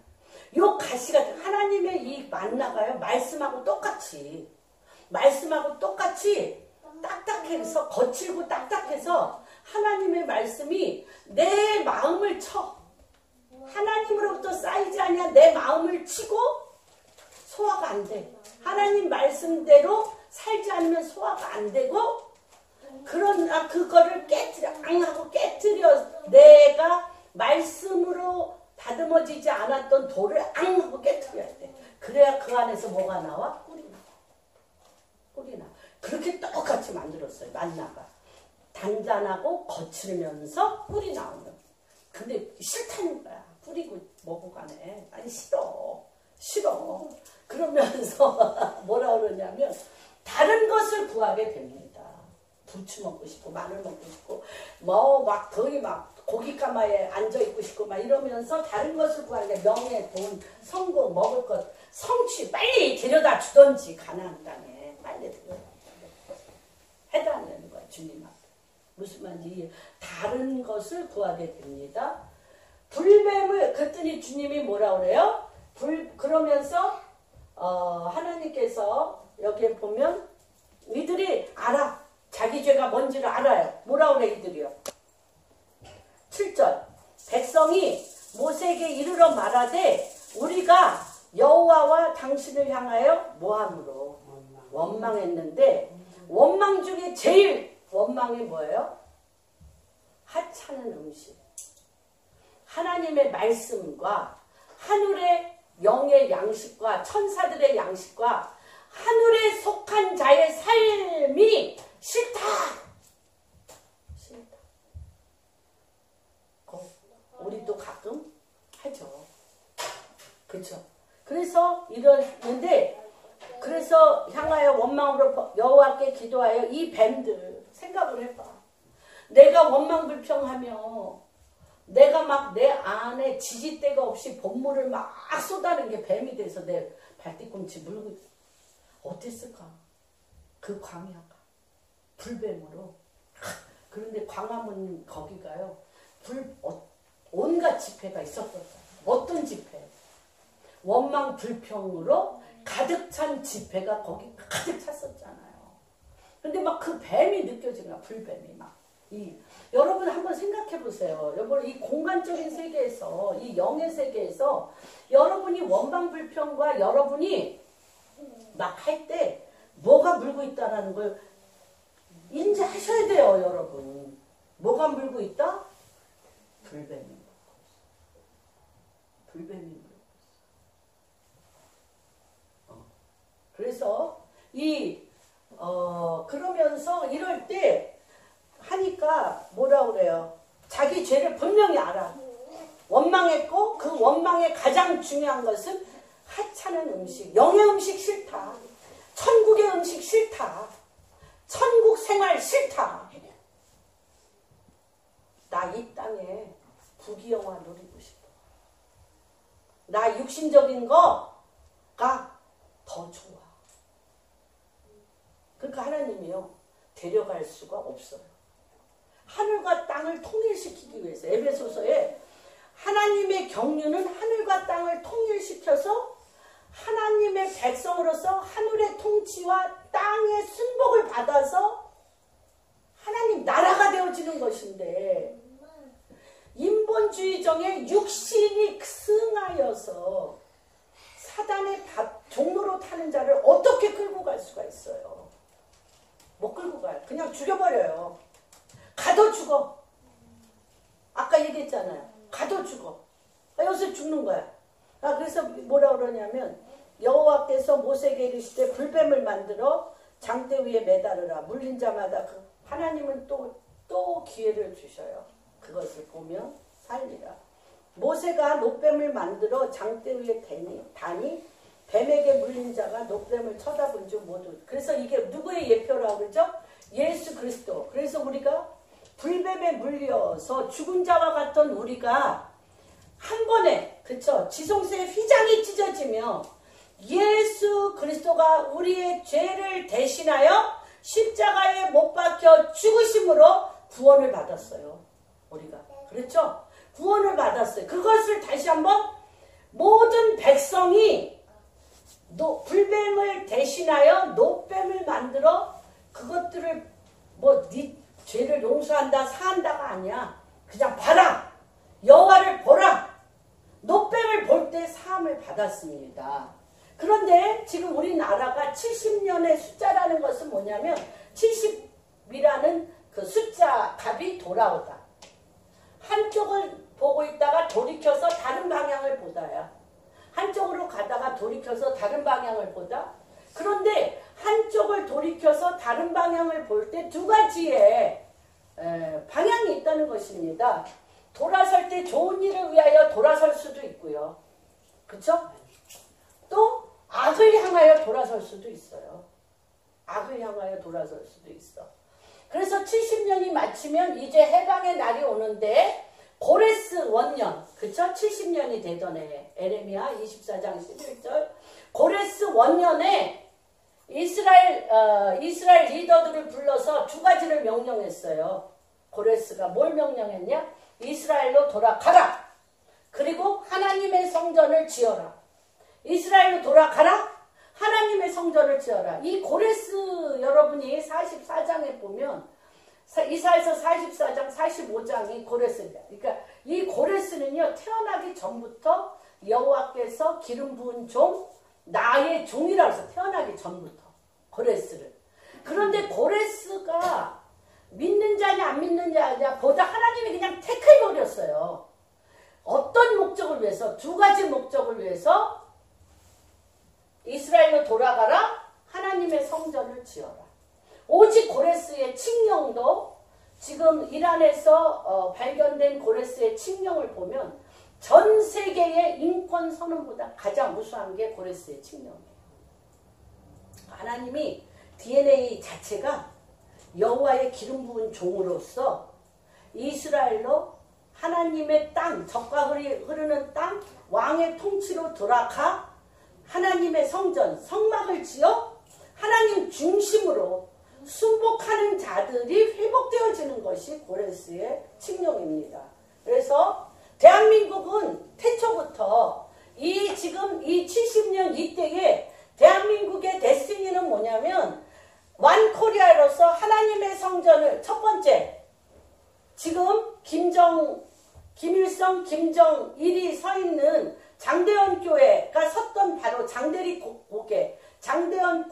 요 가시가 하나님의 이 만나가요. 말씀하고 똑같이 딱딱해서 거칠고 딱딱해서 하나님의 말씀이 내 마음을 쳐. 하나님으로부터 쌓이지 아니야. 내 마음을 치고 소화가 안 돼. 하나님 말씀대로 살지 않으면 소화가 안 되고 그러나 그거를 깨뜨려 내가 말씀으로 다듬어지지 않았던 돌을 하고 깨뜨려야 돼. 그래야 그 안에서 뭐가 나와? 꿀이 나. 그렇게 똑같이 만들었어요. 만나가. 단단하고 거칠면서 꿀이 나오는. 근데 싫다는 거야. 뿌리고 뭐고 간에. 아니 싫어. 그러면서 뭐라 그러냐면 다른 것을 구하게 됩니다. 부추 먹고 싶고 마늘 먹고 싶고 뭐 막 거기 막 고깃가마에 앉아있고 싶고 막 이러면서 다른 것을 구하게 명예, 돈, 성공, 먹을 것, 성취 빨리 데려다 주던지 가나안 땅에 빨리 해달라는 거야 주님한테. 무슨 말인지 다른 것을 구하게 됩니다. 불뱀을 그랬더니 주님이 뭐라 그래요? 그러면서 하나님께서 여기에 보면 이들이 알아. 자기 죄가 뭔지를 알아요. 뭐라 그래 이들이요? 7절 백성이 모세에게 이르러 말하되 우리가 여호와와 당신을 향하여 뭐함으로 원망했는데 원망 중에 제일 원망이 뭐예요? 하찮은 음식. 하나님의 말씀과 하늘의 영의 양식과 천사들의 양식과 하늘에 속한 자의 삶이 싫다. 우리도 가끔 하죠. 그렇죠. 그래서 이러는데 그래서 향하여 원망으로 여호와께 기도하여 이 뱀들 생각을 해봐. 내가 원망불평하며 내가 막 내 안에 지지대가 없이 본물을 막 쏟아낸 게 뱀이 돼서 내 발뒤꿈치 물고 어땠을까? 그 광야가 불뱀으로. 그런데 광화문 거기가요 온갖 집회가 있었었잖아요. 어떤 집회? 원망 불평으로 가득 찬 집회가 거기 가득 찼었잖아요. 근데 막 그 뱀이 느껴지나, 불뱀이 막. 여러분 한번 생각해 보세요. 여러분 이 공간적인 세계에서, 이 영의 세계에서 여러분이 원망 불평과 여러분이 막 할 때 뭐가 물고 있다는 걸 인지하셔야 돼요, 여러분. 뭐가 물고 있다? 불뱀이 물고 있어. 불뱀이 물고 있어. 그래서 그러면서 이럴 때 하니까 뭐라 그래요? 자기 죄를 분명히 알아. 원망했고 그 원망의 가장 중요한 것은 하찮은 음식, 영의 음식 싫다. 천국의 음식 싫다. 천국 생활 싫다. 나 이 땅에 부귀영화 누리고 싶어. 나 육신적인 거가 더 좋아. 그러니까 하나님이요 데려갈 수가 없어요. 하늘과 땅을 통일시키기 위해서 에베소서에 하나님의 경륜은 하늘과 땅을 통일시켜서 하나님의 백성으로서 하늘의 통치와 땅의 순복을 받아서 하나님 나라가 되어지는 것인데, 인본주의정에 육신이 승하여서 사단의 종로로 타는 자를 어떻게 끌고 갈 수가 있어요? 못 끌고 가요. 그냥 죽여버려요. 가도 죽어. 아까 얘기했잖아요. 가도 죽어. 여기서 죽는 거야. 그래서 뭐라 그러냐면 여호와께서 모세에게 이르시되 불뱀을 만들어 장대 위에 매달으라. 물린 자마다 하나님은 또 기회를 주셔요. 그것을 보면 살리라. 모세가 놋뱀을 만들어 장대 위에 다니 뱀에게 물린 자가 놋뱀을 쳐다본 줄 모두. 그래서 이게 누구의 예표라고 그러죠? 예수 그리스도. 그래서 우리가 불뱀에 물려서 죽은 자와 같던 우리가 한 번에, 그쵸? 지성소의 휘장이 찢어지며 예수 그리스도가 우리의 죄를 대신하여 십자가에 못 박혀 죽으심으로 구원을 받았어요. 우리가. 그렇죠? 구원을 받았어요. 그것을 다시 한번 모든 백성이 불뱀을 대신하여 놋뱀을 만들어 그것들을 네 죄를 용서한다 사한다가 아니야. 그냥 봐라. 여호와를 보라. 놋뱀을 볼 때 사함을 받았습니다. 그런데 지금 우리나라가 70년의 숫자라는 것은 뭐냐면 70이라는 그 숫자 값이 돌아오다. 한쪽을 보고 있다가 돌이켜서 다른 방향을 보다야. 한쪽으로 가다가 돌이켜서 다른 방향을 보다. 그런데 한쪽을 돌이켜서 다른 방향을 볼 때 두 가지의 방향이 있다는 것입니다. 돌아설 때 좋은 일을 위하여 돌아설 수도 있고요. 그렇죠? 또 악을 향하여 돌아설 수도 있어요. 악을 향하여 돌아설 수도 있어. 그래서 70년이 마치면 이제 해방의 날이 오는데 고레스 원년, 그쵸? 70년이 되던 해, 에레미야 24장 11절. 고레스 원년에 이스라엘 리더들을 불러서 두 가지를 명령했어요. 고레스가 뭘 명령했냐? 이스라엘로 돌아가라. 그리고 하나님의 성전을 지어라. 이스라엘로 돌아가라. 하나님의 성전을 지어라. 이 고레스 여러분이 44장에 보면 이사야서 44장 45장이 고레스입니다. 그러니까 이 고레스는요 태어나기 전부터 여호와께서 기름 부은 종 나의 종이라고 해서 태어나기 전부터 고레스를. 그런데 고레스가 믿는 자냐 안 믿는 자냐 보다 하나님이 그냥 택해버렸어요. 어떤 목적을 위해서? 두 가지 목적을 위해서 이스라엘로 돌아가라. 하나님의 성전을 지어라. 오직 고레스의 칙령도 지금 이란에서 발견된 고레스의 칙령을 보면 전 세계의 인권 선언보다 가장 우수한 게 고레스의 칙령이에요. 하나님이 DNA 자체가 여호와의 기름 부은 종으로서 이스라엘로 하나님의 땅, 적과 흐르는 땅, 왕의 통치로 돌아가 하나님의 성전, 성막을 지어 하나님 중심으로 순복하는 자들이 회복되어지는 것이 고레스의 칙령입니다. 그래서 대한민국은 태초부터 지금 이 70년 이때에 대한민국의 데스티니는 뭐냐면 완코리아로서 하나님의 성전을 첫 번째 지금 김일성, 김정일이 서 있는 장대현 교회가 섰던 바로 장대리 고개, 장대현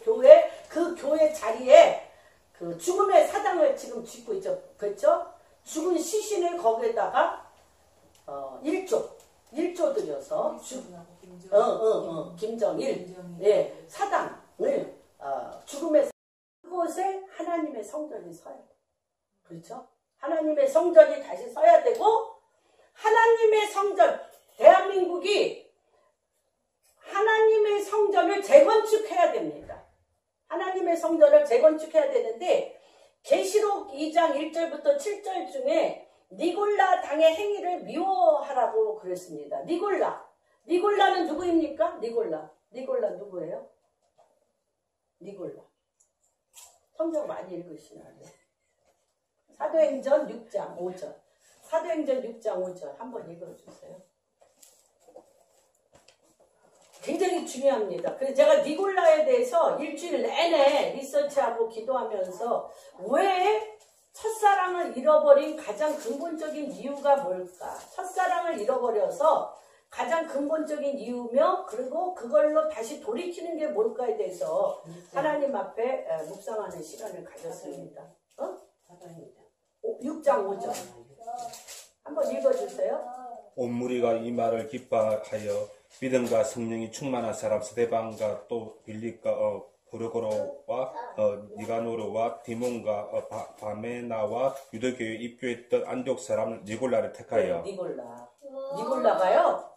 교회 그 교회 자리에 그 죽음의 사당을 지금 짓고 있죠. 그렇죠? 죽은 시신을 거기에다가 1조 들여서 김정일 네, 사당을 죽음의 그곳에 하나님의 성전이 서야 돼. 그렇죠? 하나님의 성전이 다시 서야 되고 하나님의 성전 대한민국이 하나님의 성전을 재건축해야 됩니다. 하나님의 성전을 재건축해야 되는데 계시록 2장 1절부터 7절 중에 니골라 당의 행위를 미워하라고 그랬습니다. 니골라는 누구입니까? 니골라 누구예요? 니골라. 성경 많이 읽으시나요? 사도행전 6장 5절. 사도행전 6장 5절 한번 읽어주세요. 굉장히 중요합니다. 그래서 제가 니골라에 대해서 일주일 내내 리서치하고 기도하면서 왜 첫사랑을 잃어버린 가장 근본적인 이유가 뭘까? 첫사랑을 잃어버려서 가장 근본적인 이유며 그리고 그걸로 다시 돌이키는 게 뭘까에 대해서 하나님 앞에 묵상하는 시간을 가졌습니다. 6장 5절 한번 읽어주세요. 온 무리가 이 말을 기뻐하여 믿음과 성령이 충만한 사람 스데반과 또 빌립과 브르고로와 니가노르와 디몬과 바메나와 유대교에 입교했던 안디옥 사람 니골라를 택하여 니골라가요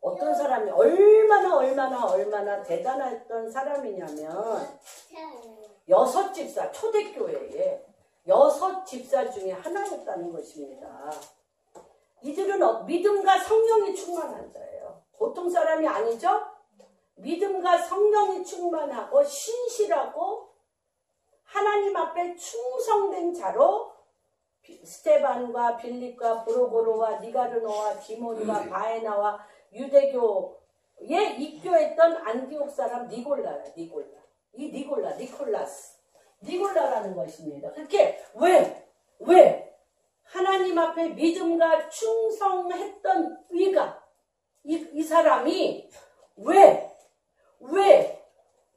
어떤 사람이 얼마나 대단했던 사람이냐면 6 집사 초대교회에 6 집사 중에 하나였다는 것입니다. 이들은 믿음과 성령이 충만한 자예요. 보통 사람이 아니죠? 믿음과 성령이 충만하고 신실하고 하나님 앞에 충성된 자로 스테반과 빌립과 브로고로와 니가르노와 디몬과 바에나와 유대교에 입교했던 안디옥 사람 니골라야. 이 니골라라는 것입니다. 그렇게 왜 하나님 앞에 믿음과 충성했던 이 사람이 왜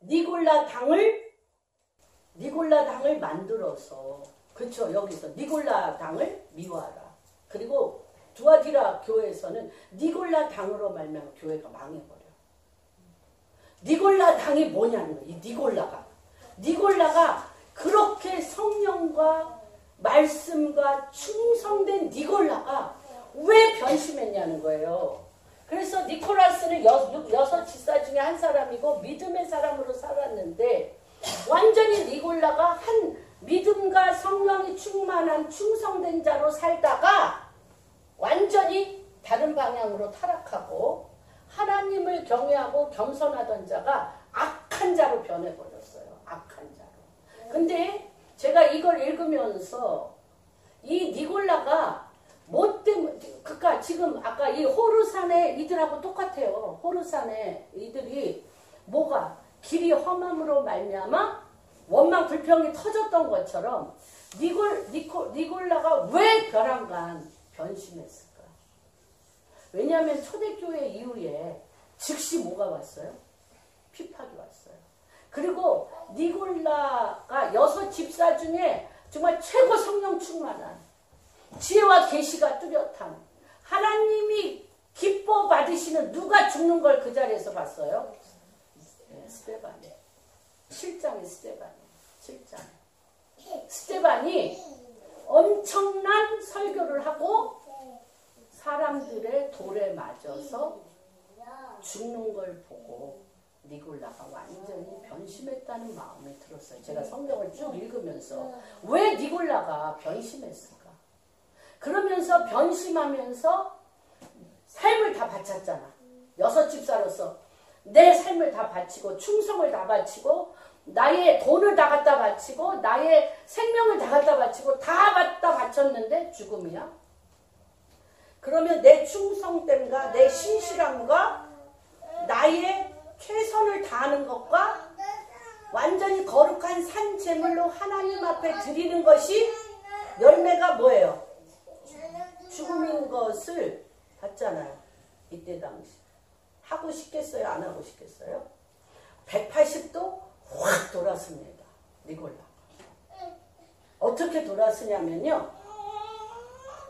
니골라 당을 만들어서 그렇죠. 여기서 니골라 당을 미워하라. 그리고 두아디라 교회에서는 니골라 당으로 말미암아 교회가 망해버려. 니골라 당이 뭐냐는 거예요. 이 니골라가 그렇게 성령과 말씀과 충성된 니골라가 왜 변심했냐는 거예요. 그래서 니콜라스는 6 집사 중에 한 사람이고 믿음의 사람으로 살았는데 완전히 니골라가 한 믿음과 성령이 충만한 충성된 자로 살다가 완전히 다른 방향으로 타락하고 하나님을 경외하고 겸손하던 자가 악한 자로 변해버렸어요. 악한 자로. 근데 제가 이걸 읽으면서 이 니골라가 뭐 때문에 그러니까 지금 아까 이 호르산에 이들하고 똑같아요. 호르산에 이들이 뭐가 길이 험함으로 말미암아 원망 불평이 터졌던 것처럼 니골라가 왜 변심했을까? 왜냐하면 초대교회 이후에 즉시 뭐가 왔어요? 피팍이 왔어요. 그리고 니골라가 6 집사 중에 정말 최고 성령 충만한 지혜와 계시가 뚜렷한 하나님이 기뻐 받으시는 누가 죽는 걸 그 자리에서 봤어요? 스데반이. 7장의 스데반이. 7장. 스데반이 엄청난 설교를 하고 사람들의 돌에 맞아서 죽는 걸 보고 니골라가 하는 마음이 들었어요. 제가 성경을 쭉 읽으면서 왜 니골라가 변심했을까? 그러면서 변심하면서 삶을 다 바쳤잖아. 6집사로서 내 삶을 다 바치고 충성을 다 바치고 나의 돈을 다 갖다 바치고 나의 생명을 다 갖다 바치고 다 갖다 바쳤는데 죽음이야? 그러면 내 충성됨과 내 신실함과 나의 최선을 다하는 것과 완전히 거룩한 산제물로 하나님 앞에 드리는 것이 열매가 뭐예요? 죽음인 것을 봤잖아요. 이때 당시. 하고 싶겠어요? 안 하고 싶겠어요? 180도 확 돌았습니다. 니골라. 어떻게 돌았으냐면요.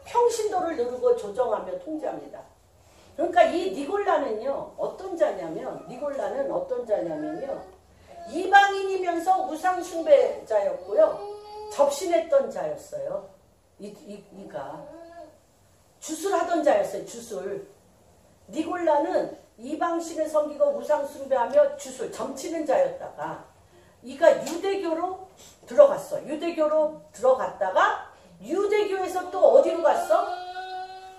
평신도를 누르고 조정하며 통제합니다. 그러니까 이 니골라는요. 어떤 자냐면 니골라는 어떤 자냐면요. 이방인이면서 우상숭배자였고요. 접신했던 자였어요. 이가 주술하던 자였어요. 주술. 니골라는 이방신을 섬기고 우상숭배하며 주술, 점치는 자였다가 이가 유대교로 들어갔어. 유대교로 들어갔다가 유대교에서 또 어디로 갔어?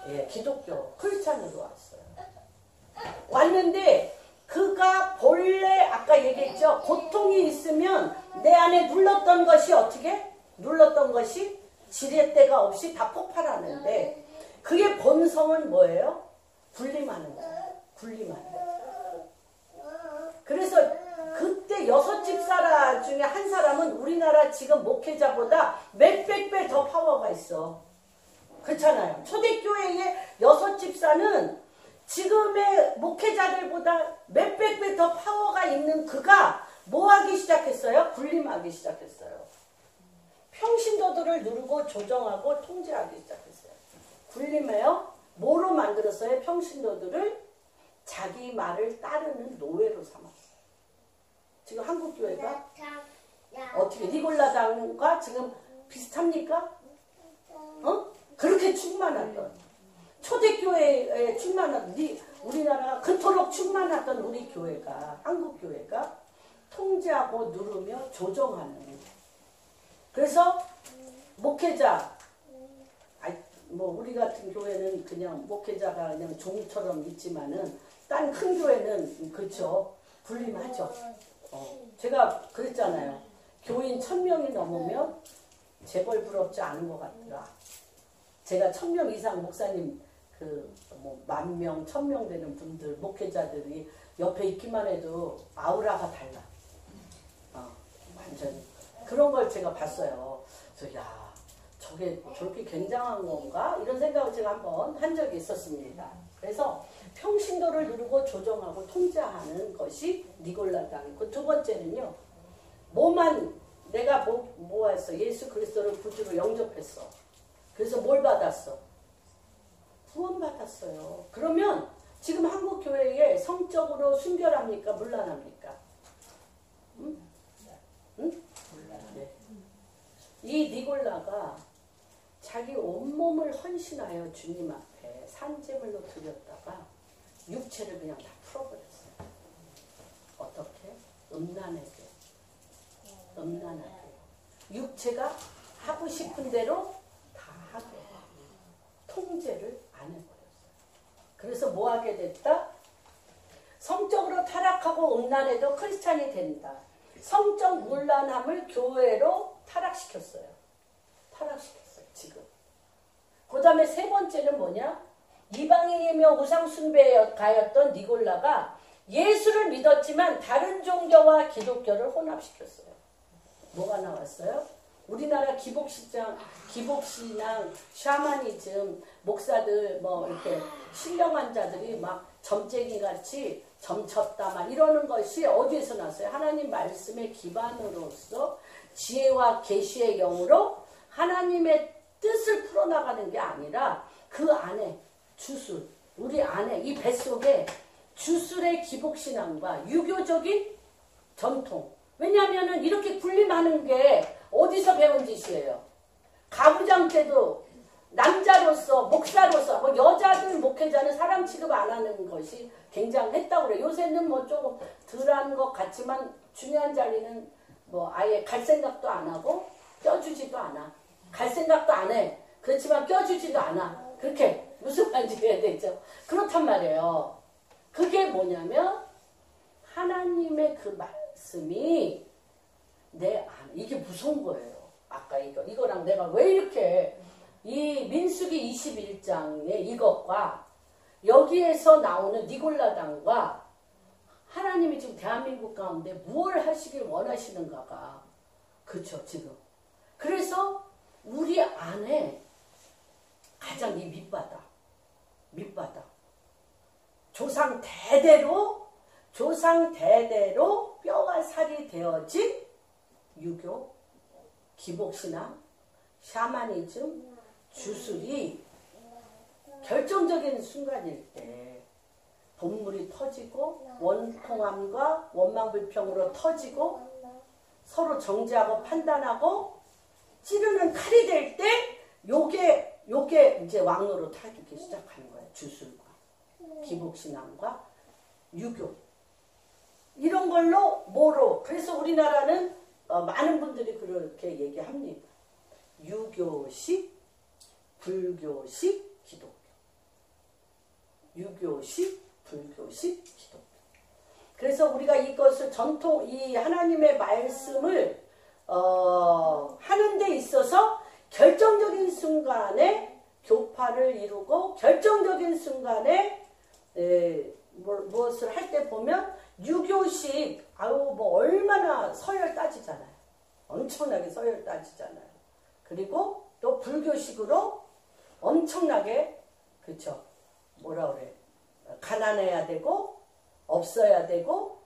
예, 기독교, 크리스찬으로 왔어요. 왔는데 그가 본래 아까 얘기했죠. 고통이 있으면 내 안에 눌렀던 것이 어떻게? 눌렀던 것이 지렛대가 없이 다 폭발하는데 그의 본성은 뭐예요? 군림하는 거예요. 군림하는 거예요. 그래서 그때 6집사라 중에 한 사람은 우리나라 지금 목회자보다 몇백 배 더 파워가 있어. 그렇잖아요. 초대교회의 6집사는 지금의 목회자들보다 몇백 배 더 파워가 있는 그가 뭐 하기 시작했어요? 군림하기 시작했어요. 평신도들을 누르고 조정하고 통제하기 시작했어요. 군림해요? 뭐로 만들었어요? 평신도들을 자기 말을 따르는 노예로 삼았어요. 지금 한국교회가 어떻게 니골라당과 지금 비슷합니까? 그렇게 충만하던 초대교회에 충만한 우리나라가 그토록 충만하던 우리 교회가 한국교회가 통제하고 누르며 조정하는 그래서 목회자 뭐 우리 같은 교회는 그냥 목회자가 그냥 종처럼 있지만은 딴 큰 교회는 그렇죠. 군림하죠. 제가 그랬잖아요. 교인 1000명이 넘으면 재벌 부럽지 않은 것 같더라. 제가 1000명 이상 목사님 뭐 10,000명, 1000명 되는 분들 목회자들이 옆에 있기만 해도 아우라가 달라. 완전히 그런 걸 제가 봤어요. 그래서 야 저게 저렇게 굉장한 건가? 이런 생각을 제가 한번 한 적이 있었습니다. 그래서 평신도를 누르고 조정하고 통제하는 것이 니골라당이고 두 번째는요. 내가 뭐 했어? 예수 그리스도를 구주로 영접했어. 그래서 뭘 받았어? 구원 받았어요. 그러면 지금 한국 교회에 성적으로 순결합니까? 문란합니까? 응? 네. 이 니골라가 자기 온몸을 헌신하여 주님 앞에 산제물로 드렸다가 육체를 그냥 다 풀어버렸어요. 어떻게? 음란하게. 육체가 하고 싶은 대로 다 하게. 통제를 안 해버렸어요. 그래서 뭐 하게 됐다? 성적으로 타락하고 음란해도 크리스찬이 된다. 성적 문란함을 교회로 타락시켰어요. 지금. 그 다음에 세 번째는 뭐냐? 이방인이며 우상숭배가였던 니골라가 예수를 믿었지만 다른 종교와 기독교를 혼합시켰어요. 뭐가 나왔어요? 우리나라 기복신앙, 샤머니즘, 목사들 뭐 이렇게 신령한 자들이 막 점쟁이 같이 점쳤다 막 이러는 것이 어디에서 났어요? 하나님 말씀의 기반으로서 지혜와 계시의 영으로 하나님의 뜻을 풀어나가는 게 아니라 그 안에 주술, 우리 안에 이 뱃속에 주술의 기복신앙과 유교적인 전통. 왜냐하면 이렇게 군림하는 게 어디서 배운 짓이에요? 가부장 때도 남자로서 목사로서 뭐 여자들 목회자는 사람 취급 안 하는 것이 굉장했다고 그래요. 요새는 뭐 조금 덜한 것 같지만 중요한 자리는 뭐 아예 갈 생각도 안 하고 껴주지도 않아. 갈 생각도 안 해. 그렇지만 껴주지도 않아. 그렇게 무슨 말인지 해야 되죠. 그렇단 말이에요. 그게 뭐냐면 하나님의 그 말씀이 내 안에 이게 무서운 거예요. 아까 이거랑 내가 왜 이렇게 이 민수기 21장의 이것과 여기에서 나오는 니골라당과 하나님이 지금 대한민국 가운데 무엇을 하시길 원하시는가가 그렇죠 지금. 그래서 우리 안에 가장 이 밑바닥 조상 대대로 뼈가 살이 되어진 유교, 기복신앙, 샤머니즘, 주술이 결정적인 순간일 때 본물이 터지고 원통함과 원망불평으로 터지고 서로 정죄하고 판단하고 찌르는 칼이 될 때 요게 이제 왕으로 타기 시작하는 거예요. 주술과 기복신앙과 유교 이런 걸로 뭐로 그래서 우리나라는 많은 분들이 그렇게 얘기합니다. 유교식, 불교식, 기독교. 유교식, 불교식, 기독교. 그래서 우리가 이것을 전통 이 하나님의 말씀을 하는 데 있어서 결정적인 순간에 교파를 이루고 결정적인 순간에 무엇을 할 때 보면 유교식 뭐 얼마나 서열 따지잖아요. 엄청나게 서열 따지잖아요. 그리고 또 불교식으로 엄청나게 그렇죠. 뭐라 그래 가난해야 되고 없어야 되고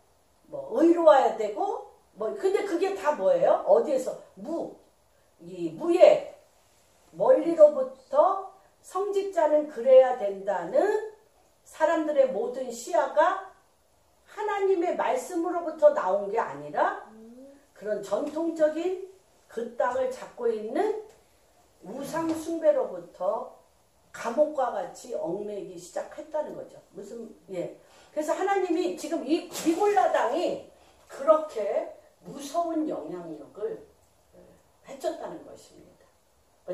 뭐 의로워야 되고 뭐 근데 그게 다 뭐예요? 어디에서 이 무예 멀리로부터 성직자는 그래야 된다는 사람들의 모든 시야가 하나님의 말씀으로부터 나온 게 아니라 그런 전통적인 그 땅을 잡고 있는 우상 숭배로부터 감옥과 같이 얽매이기 시작했다는 거죠. 그래서 하나님이 지금 이 니골라당이 그렇게 무서운 영향력을 해쳤다는 것입니다.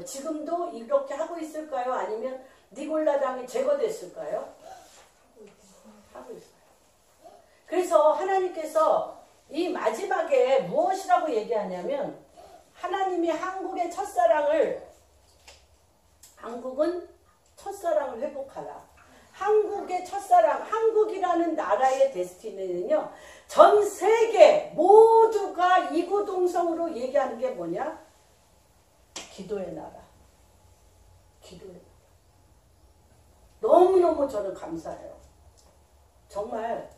지금도 이렇게 하고 있을까요? 아니면 니골라당이 제거됐을까요? 하고 있어요. 그래서 하나님께서 이 마지막에 무엇이라고 얘기하냐면 하나님이 한국은 첫사랑을 회복하라. 한국의 첫사랑, 한국이라는 나라의 데스티니는요. 전 세계 모두가 이구동성으로 얘기하는 게 뭐냐? 기도의 나라. 기도의 나라. 너무너무 저는 감사해요. 정말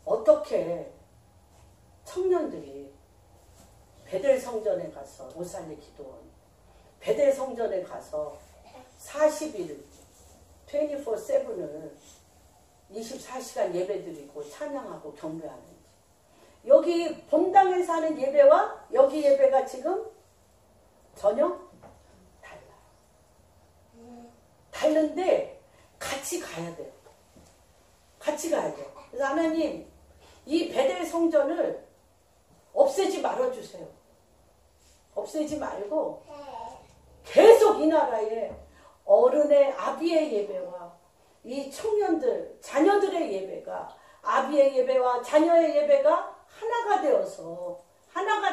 어떻게 청년들이 베델 성전에 가서 오살리 기도원 베델 성전에 가서 40일 24/7을 24시간 예배드리고 찬양하고 경배하는지 여기 본당에서 하는 예배와 여기 예배가 지금 전혀 달라요. 다른데 같이 가야 돼요. 같이 가야 돼요. 그래서 하나님 이 베델 성전을 없애지 말아주세요. 없애지 말고 계속 이 나라에 어른의 아비의 예배와 이 청년들, 자녀들의 예배가 아비의 예배와 자녀의 예배가 하나가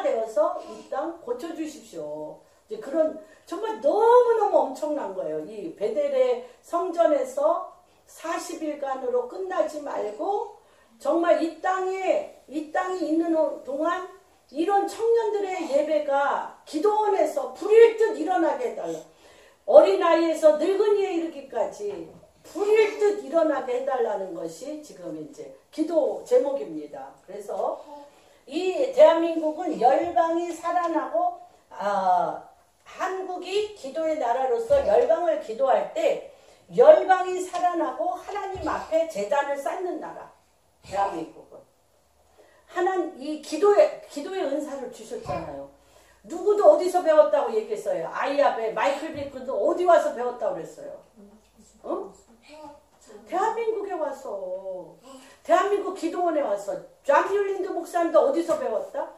되어서 이 땅 고쳐주십시오. 이제 그런 정말 너무너무 엄청난 거예요. 이 베델의 성전에서 40일간으로 끝나지 말고 정말 이 땅이 있는 동안 이런 청년들의 예배가 기도원에서 불일 듯 일어나게 해달라. 어린아이에서 늙은이에 이르기까지 불일 듯 일어나게 해달라는 것이 지금 이제 기도 제목입니다. 그래서 이 대한민국은 열방이 살아나고 한국이 기도의 나라로서 열방을 기도할 때 열방이 살아나고 하나님 앞에 제단을 쌓는 나라 대한민국은 이 기도의 은사를 주셨잖아요. 누구도 어디서 배웠다고 얘기했어요. 아이아베 마이클 비크도 어디 와서 배웠다고 그랬어요. 대한민국에 와서, 대한민국 기도원에 와서, 존 율린드 목사님도 어디서 배웠다?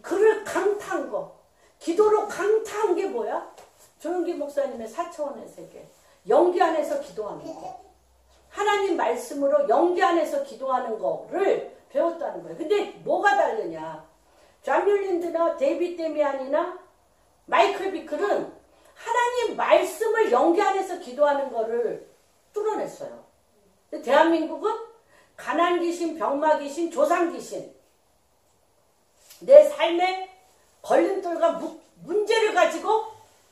글을 강타한 거. 기도로 강타한 게 뭐야? 조용기 목사님의 4차원의 세계. 영기 안에서 기도하는 거. 하나님 말씀으로 영기 안에서 기도하는 거를 배웠다는 거예요. 근데 뭐가 다르냐? 존 율린드나 데이비드 데미안이나 마이클 비클은 하나님 말씀을 영기 안에서 기도하는 거를 뚫어냈어요. 근데 대한민국은 가난 귀신, 병마 귀신, 조상 귀신, 내 삶의 걸림돌과 문제를 가지고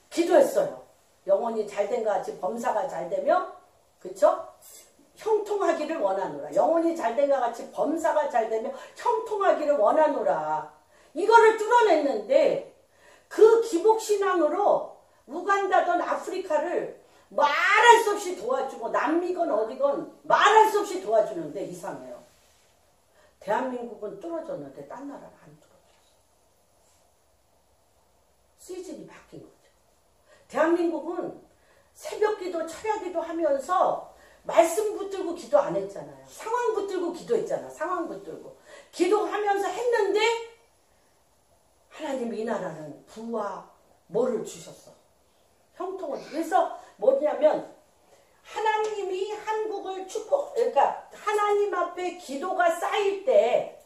기도했어요. 영혼이 잘된 것 같이 범사가 잘되며, 그쵸? 형통하기를 원하노라. 영혼이 잘된 것 같이 범사가 잘되며 형통하기를 원하노라. 이거를 뚫어냈는데 그 기복신앙으로 우간다든 아프리카를 말할 수 없이 도와주고, 남미건 어디건 말할 수 없이 도와주는데 이상해요. 대한민국은 뚫어졌는데 딴 나라는 안 뚫어졌어. 시즌이 바뀐 거죠. 대한민국은 새벽기도 철야기도 하면서 말씀 붙들고 기도 안 했잖아요. 상황 붙들고 기도했잖아. 상황 붙들고 기도하면서 했는데 하나님 이 나라는 부와 뭐를 주셨어? 형통을. 그래서 뭐냐면 하나님이 한국을 그러니까 하나님 앞에 기도가 쌓일 때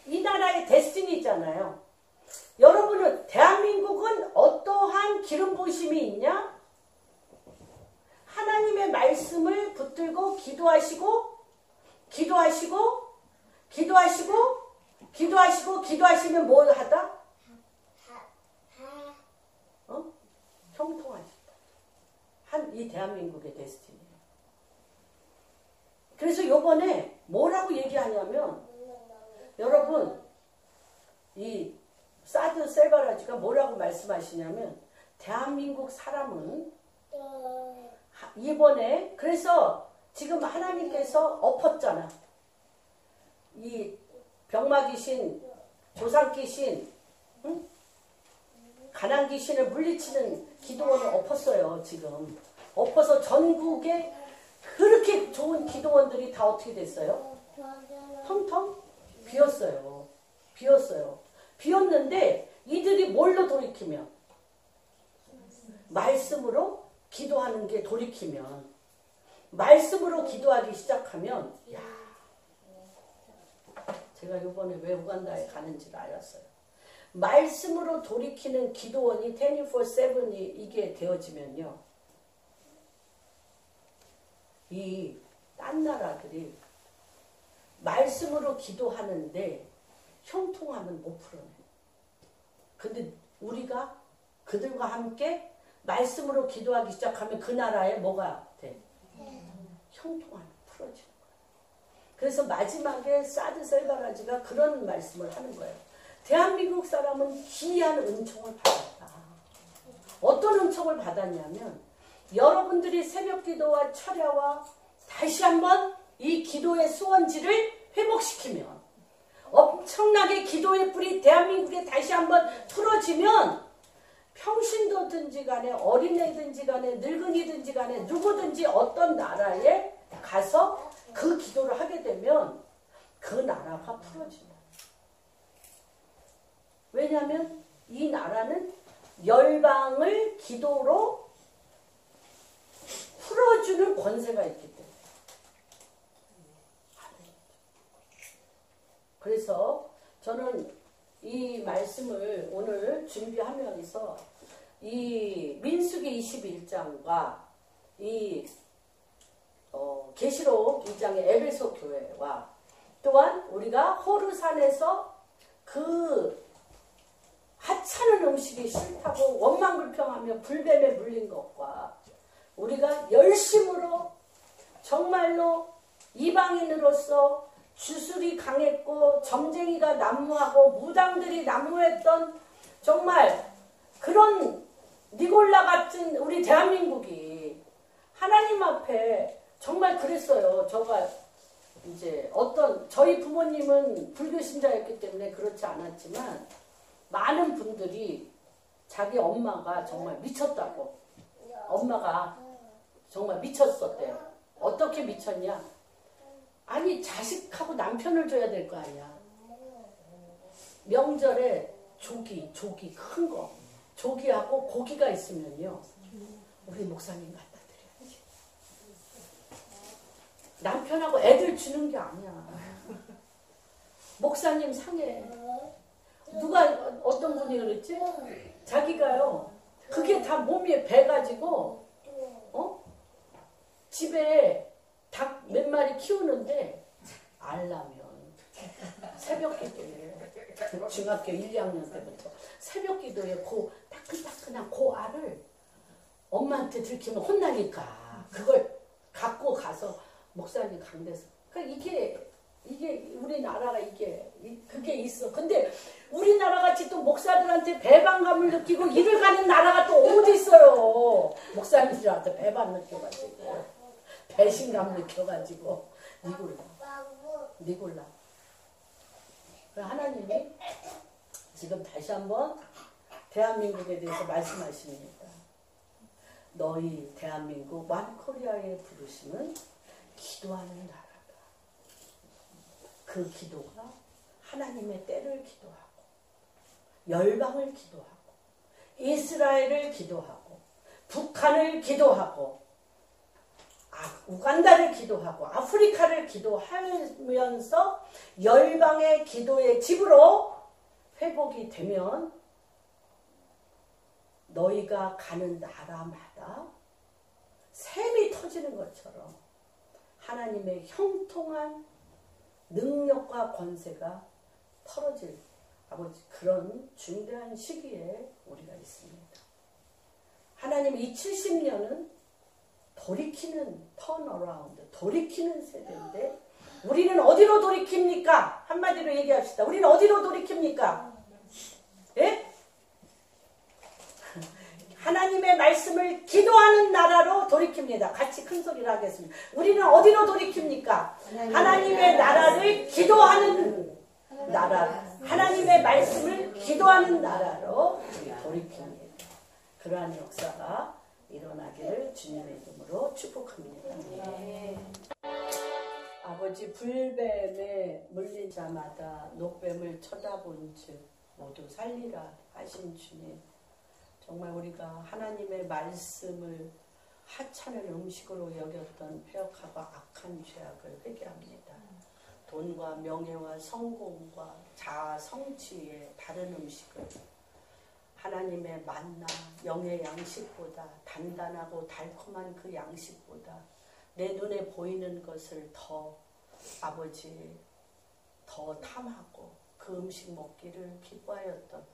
이 나라의 데스티니 있잖아요. 여러분은 대한민국은 어떠한 기름 부으심이 있냐? 하나님의 말씀을 붙들고 기도하시면 뭘 하다? 형통하시다. 이 대한민국의 데스티니예요. 그래서 요번에 뭐라고 얘기하냐면, 여러분 이 사드 셀바라지가 뭐라고 말씀하시냐면, 대한민국 사람은 이번에, 그래서 지금 하나님께서 엎었잖아. 이 병마귀신, 조상귀신, 응? 가난귀신을 물리치는 기도원을 엎었어요. 지금 엎어서 전국에 그렇게 좋은 기도원들이 다 어떻게 됐어요? 텅텅 비었어요. 비었는데 이들이 뭘로 돌이키면? 말씀으로 기도하는 게 돌이키면, 말씀으로 기도하기 시작하면, 야, 제가 이번에 왜 우간다에 가는지를 알았어요. 말씀으로 돌이키는 기도원이 24/7이 이게 되어지면요, 이 딴 나라들이 말씀으로 기도하는데 형통함은 못 풀어내. 근데 우리가 그들과 함께 말씀으로 기도하기 시작하면 그 나라에 뭐가 돼? 형통함이 풀어지는 거예요. 그래서 마지막에 사드 셀바라지가 그런 말씀을 하는 거예요. 대한민국 사람은 기이한 은총을 받았다. 어떤 은총을 받았냐면, 여러분들이 새벽 기도와 철야와 다시 한번 이 기도의 수원지를 회복시키면, 엄청나게 기도의 불이 대한민국에 다시 한번 풀어지면, 평신도든지 간에 어린애든지 간에 늙은이든지 간에 누구든지 어떤 나라에 가서 그 기도를 하게 되면 그 나라가 풀어진다. 왜냐하면 이 나라는 열방을 기도로 풀어주는 권세가 있기 때문에. 그래서 저는 이 말씀을 오늘 준비하면서 이 민수기 21장과 이 계시록 2장의 에베소 교회와 또한 우리가 호르산에서 그 하찮은 음식이 싫다고 원망불평하며 불뱀에 물린 것과 우리가 열심으로 정말로 이방인으로서 주술이 강했고 점쟁이가 난무하고 무당들이 난무했던 정말 그런 니골라 같은 우리 대한민국이 하나님 앞에 정말 그랬어요. 저가 이제 저희 부모님은 불교 신자였기 때문에 그렇지 않았지만 많은 분들이 자기 엄마가 정말 미쳤다고, 엄마가 정말 미쳤었대요. 어떻게 미쳤냐? 아니 자식하고 남편을 줘야 될 거 아니야. 명절에 조기 큰 거 조기하고 고기가 있으면요 우리 목사님 갖다 드려야지. 남편하고 애들 주는 게 아니야. 목사님 상해. 누가 어떤 분이 그랬지? 자기가요 그게 다 몸에 배가지고 집에 닭 몇 마리 키우는데 알라면 새벽 기도에 중학교 1, 2학년 때부터 새벽 기도에 그 따끈따끈한 그 알을 엄마한테 들키면 혼나니까 그걸 갖고 가서 목사님 강대에서 그러니까 이게 우리나라가 그게 있어. 근데 우리나라 같이 또 목사들한테 배반감을 느끼고 일을 가는 나라가 또 어디 있어요. 목사님들한테 배반 느껴가지고 배신감 느껴가지고 니골라. 하나님이 지금 다시 한번 대한민국에 대해서 말씀하십니다. 너희 대한민국 완코리아의 부르심은 기도하는 나라다. 그 기도가 하나님의 때를 기도하고 열방을 기도하고 이스라엘을 기도하고 북한을 기도하고 우간다를 기도하고 아프리카를 기도하면서 열방의 기도의 집으로 회복이 되면 너희가 가는 나라마다 샘이 터지는 것처럼 하나님의 형통한 능력과 권세가 털어질 아버지 그런 중대한 시기에 우리가 있습니다. 하나님 이 70년은 돌이키는 턴어라운드, 돌이키는 세대인데 우리는 어디로 돌이킵니까? 한마디로 얘기합시다. 우리는 어디로 돌이킵니까? 예? 하나님의 말씀을 기도하는 나라로 돌이킵니다. 같이 큰 소리를 하겠습니다. 우리는 어디로 돌이킵니까? 하나님의 나라를 기도하는 나라, 하나님의 말씀을 기도하는 나라로 돌이킵니다. 그러한 역사가 일어나기를 주님의 이름으로 축복합니다. 네. 아버지 불뱀에 물린 자마다 녹뱀을 쳐다본 즉 모두 살리라 하신 주님, 정말 우리가 하나님의 말씀을 하찮은 음식으로 여겼던 패역하고 악한 죄악을 회개합니다. 돈과 명예와 성공과 자아 성취의 다른 음식을 하나님의 만나 영의 양식보다 단단하고 달콤한 그 양식보다 내 눈에 보이는 것을 더 아버지 더 탐하고 그 음식 먹기를 기뻐하였던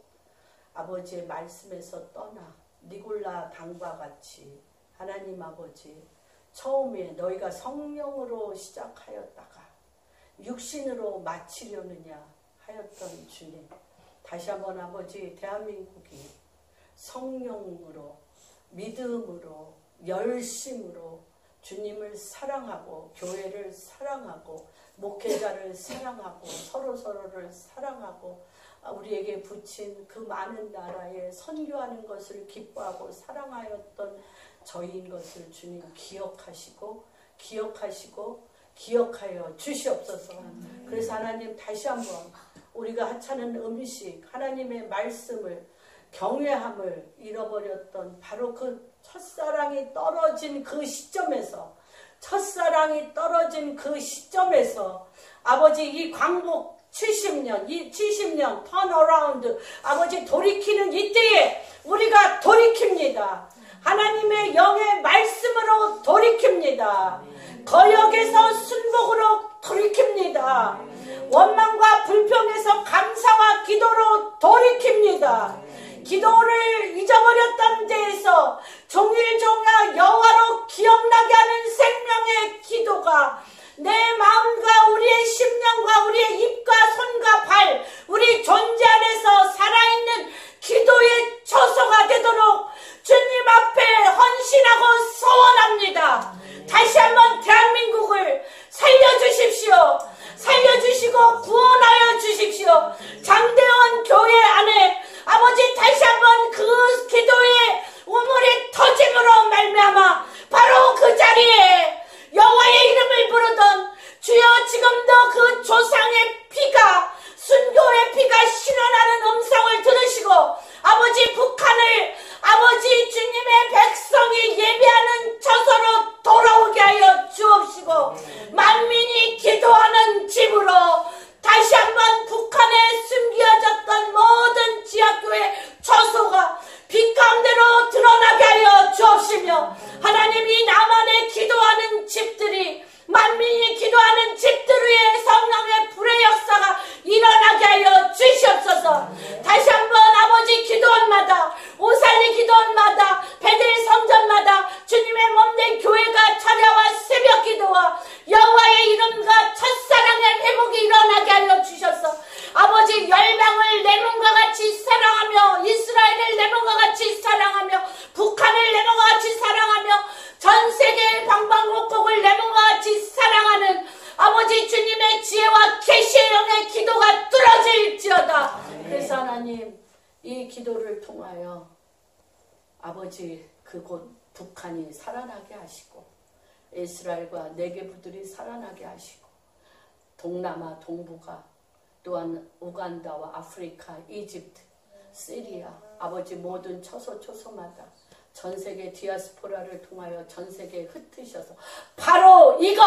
아버지의 말씀에서 떠나 니골라 당과 같이 하나님 아버지 처음에 너희가 성령으로 시작하였다가 육신으로 마치려느냐 하였던 주님, 다시 한번 아버지 대한민국이 성령으로 믿음으로 열심으로 주님을 사랑하고 교회를 사랑하고 목회자를 사랑하고 서로서로를 사랑하고 우리에게 붙인 그 많은 나라에 선교하는 것을 기뻐하고 사랑하였던 저희인 것을 주님 기억하여 주시옵소서. 그래서 하나님 다시 한번 우리가 하찮은 음식 하나님의 말씀을 경외함을 잃어버렸던 바로 그 첫사랑이 떨어진 그 시점에서 아버지 이 광복 70년 이 70년 턴어라운드 아버지 돌이키는 이때에 우리가 돌이킵니다. 하나님의 영의 말씀으로 돌이킵니다. 거역에서 순복으로 돌이킵니다. 원망과 불평에서 감사와 기도로 돌이킵니다. 기도를 잊어버렸던 데에서 종일종일 여호와로 기억나게 하는 생명의 기도가 내 마음과 우리의 심령과 우리의 입과 손과 발 우리 존재 안에서 살아있는 기도의 처소가 되도록 주님 앞에 헌신하고 소원합니다. 다시 한번 대한민국을 살려주십시오. 살려주시고 구원하여 주십시오. 장대원 교회 안에 아버지 다시 한번 그 기도의 우물이 터짐으로 말미암아 바로 그 자리에 여호와의 이름을 부르던 주여 지금도 그 조상의 피가 순교의 피가 신원하는 음성을 들으시고 아버지 북한을 아버지 주님의 백성이 예배하는 처소로 돌아오게 하여 주옵시고 만민이 기도하는 집으로 다시 한번 북한에 숨겨졌던 모든 지하교회 처소가 빛 가운데로 드러나게 하여 주옵시며 하나님 이 남한에 기도하는 집들이 만민이 기도하는 집들 위에 성령의 불의 역사가 일어나게 하여 주시옵소서. 다시 한번 아버지 기도원마다 오살리 기도원마다 베델 성전마다 주님의 몸된 교회가 찾아와 새벽 기도와 여호와의 이름과 첫사랑의 회복이 일어나게 하여 주셔서 아버지 열방을 내 몸과 같이 사랑하며 이스라엘을 내 몸과 같이 사랑하며 북한을 내 몸과 같이 사랑하며 전 세계의 방방곡곡을 내 몸과 같이 사랑하는 아버지 주님의 지혜와 계시의 영의 기도가 뚫어질지어다. 그래서 하나님 이 기도를 통하여 아버지 그곳 북한이 살아나게 하시고 이스라엘과 네게부들이 살아나게 하시고 동남아 동부가 또한 우간다와 아프리카 이집트 시리아 아버지 모든 처소마다 전 세계 디아스포라를 통하여 전 세계에 흩으셔서 바로 이것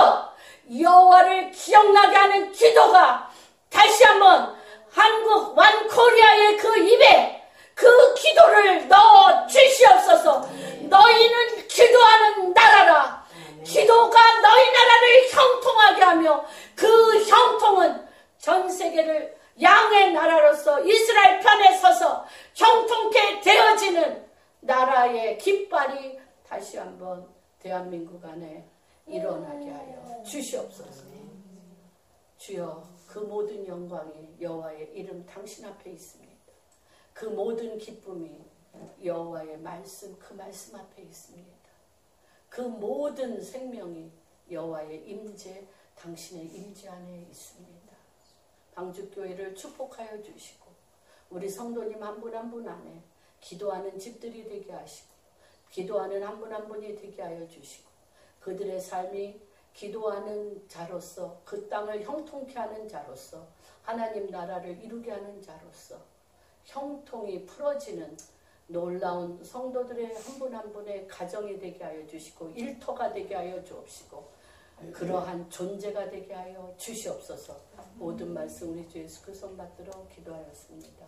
여호와를 기억나게 하는 기도가 다시 한번 한국 완코리아의 그 입에 그 기도를 넣어 주시옵소서. 너희는 기도하는 나라라. 기도가 너희 나라를 형통하게 하며 그 형통은 전 세계를 양의 나라로서 이스라엘 편에 서서 형통케 되어지는 나라의 깃발이 다시 한번 대한민국 안에 일어나게 하여 주시옵소서. 주여 그 모든 영광이 여호와의 이름 당신 앞에 있습니다. 그 모든 기쁨이 여호와의 말씀 그 말씀 앞에 있습니다. 그 모든 생명이 여호와의 임재 당신의 임재 안에 있습니다. 방주교회를 축복하여 주시고 우리 성도님 한 분 한 분 안에 기도하는 집들이 되게 하시고 기도하는 한 분 한 분이 되게 하여 주시고 그들의 삶이 기도하는 자로서 그 땅을 형통케 하는 자로서 하나님 나라를 이루게 하는 자로서 형통이 풀어지는 놀라운 성도들의 한 분 한 분의 가정이 되게 하여 주시고 일터가 되게 하여 주옵시고 그러한 존재가 되게 하여 주시옵소서. 모든 말씀 우리 주 예수 그리스도 받들어 기도하였습니다.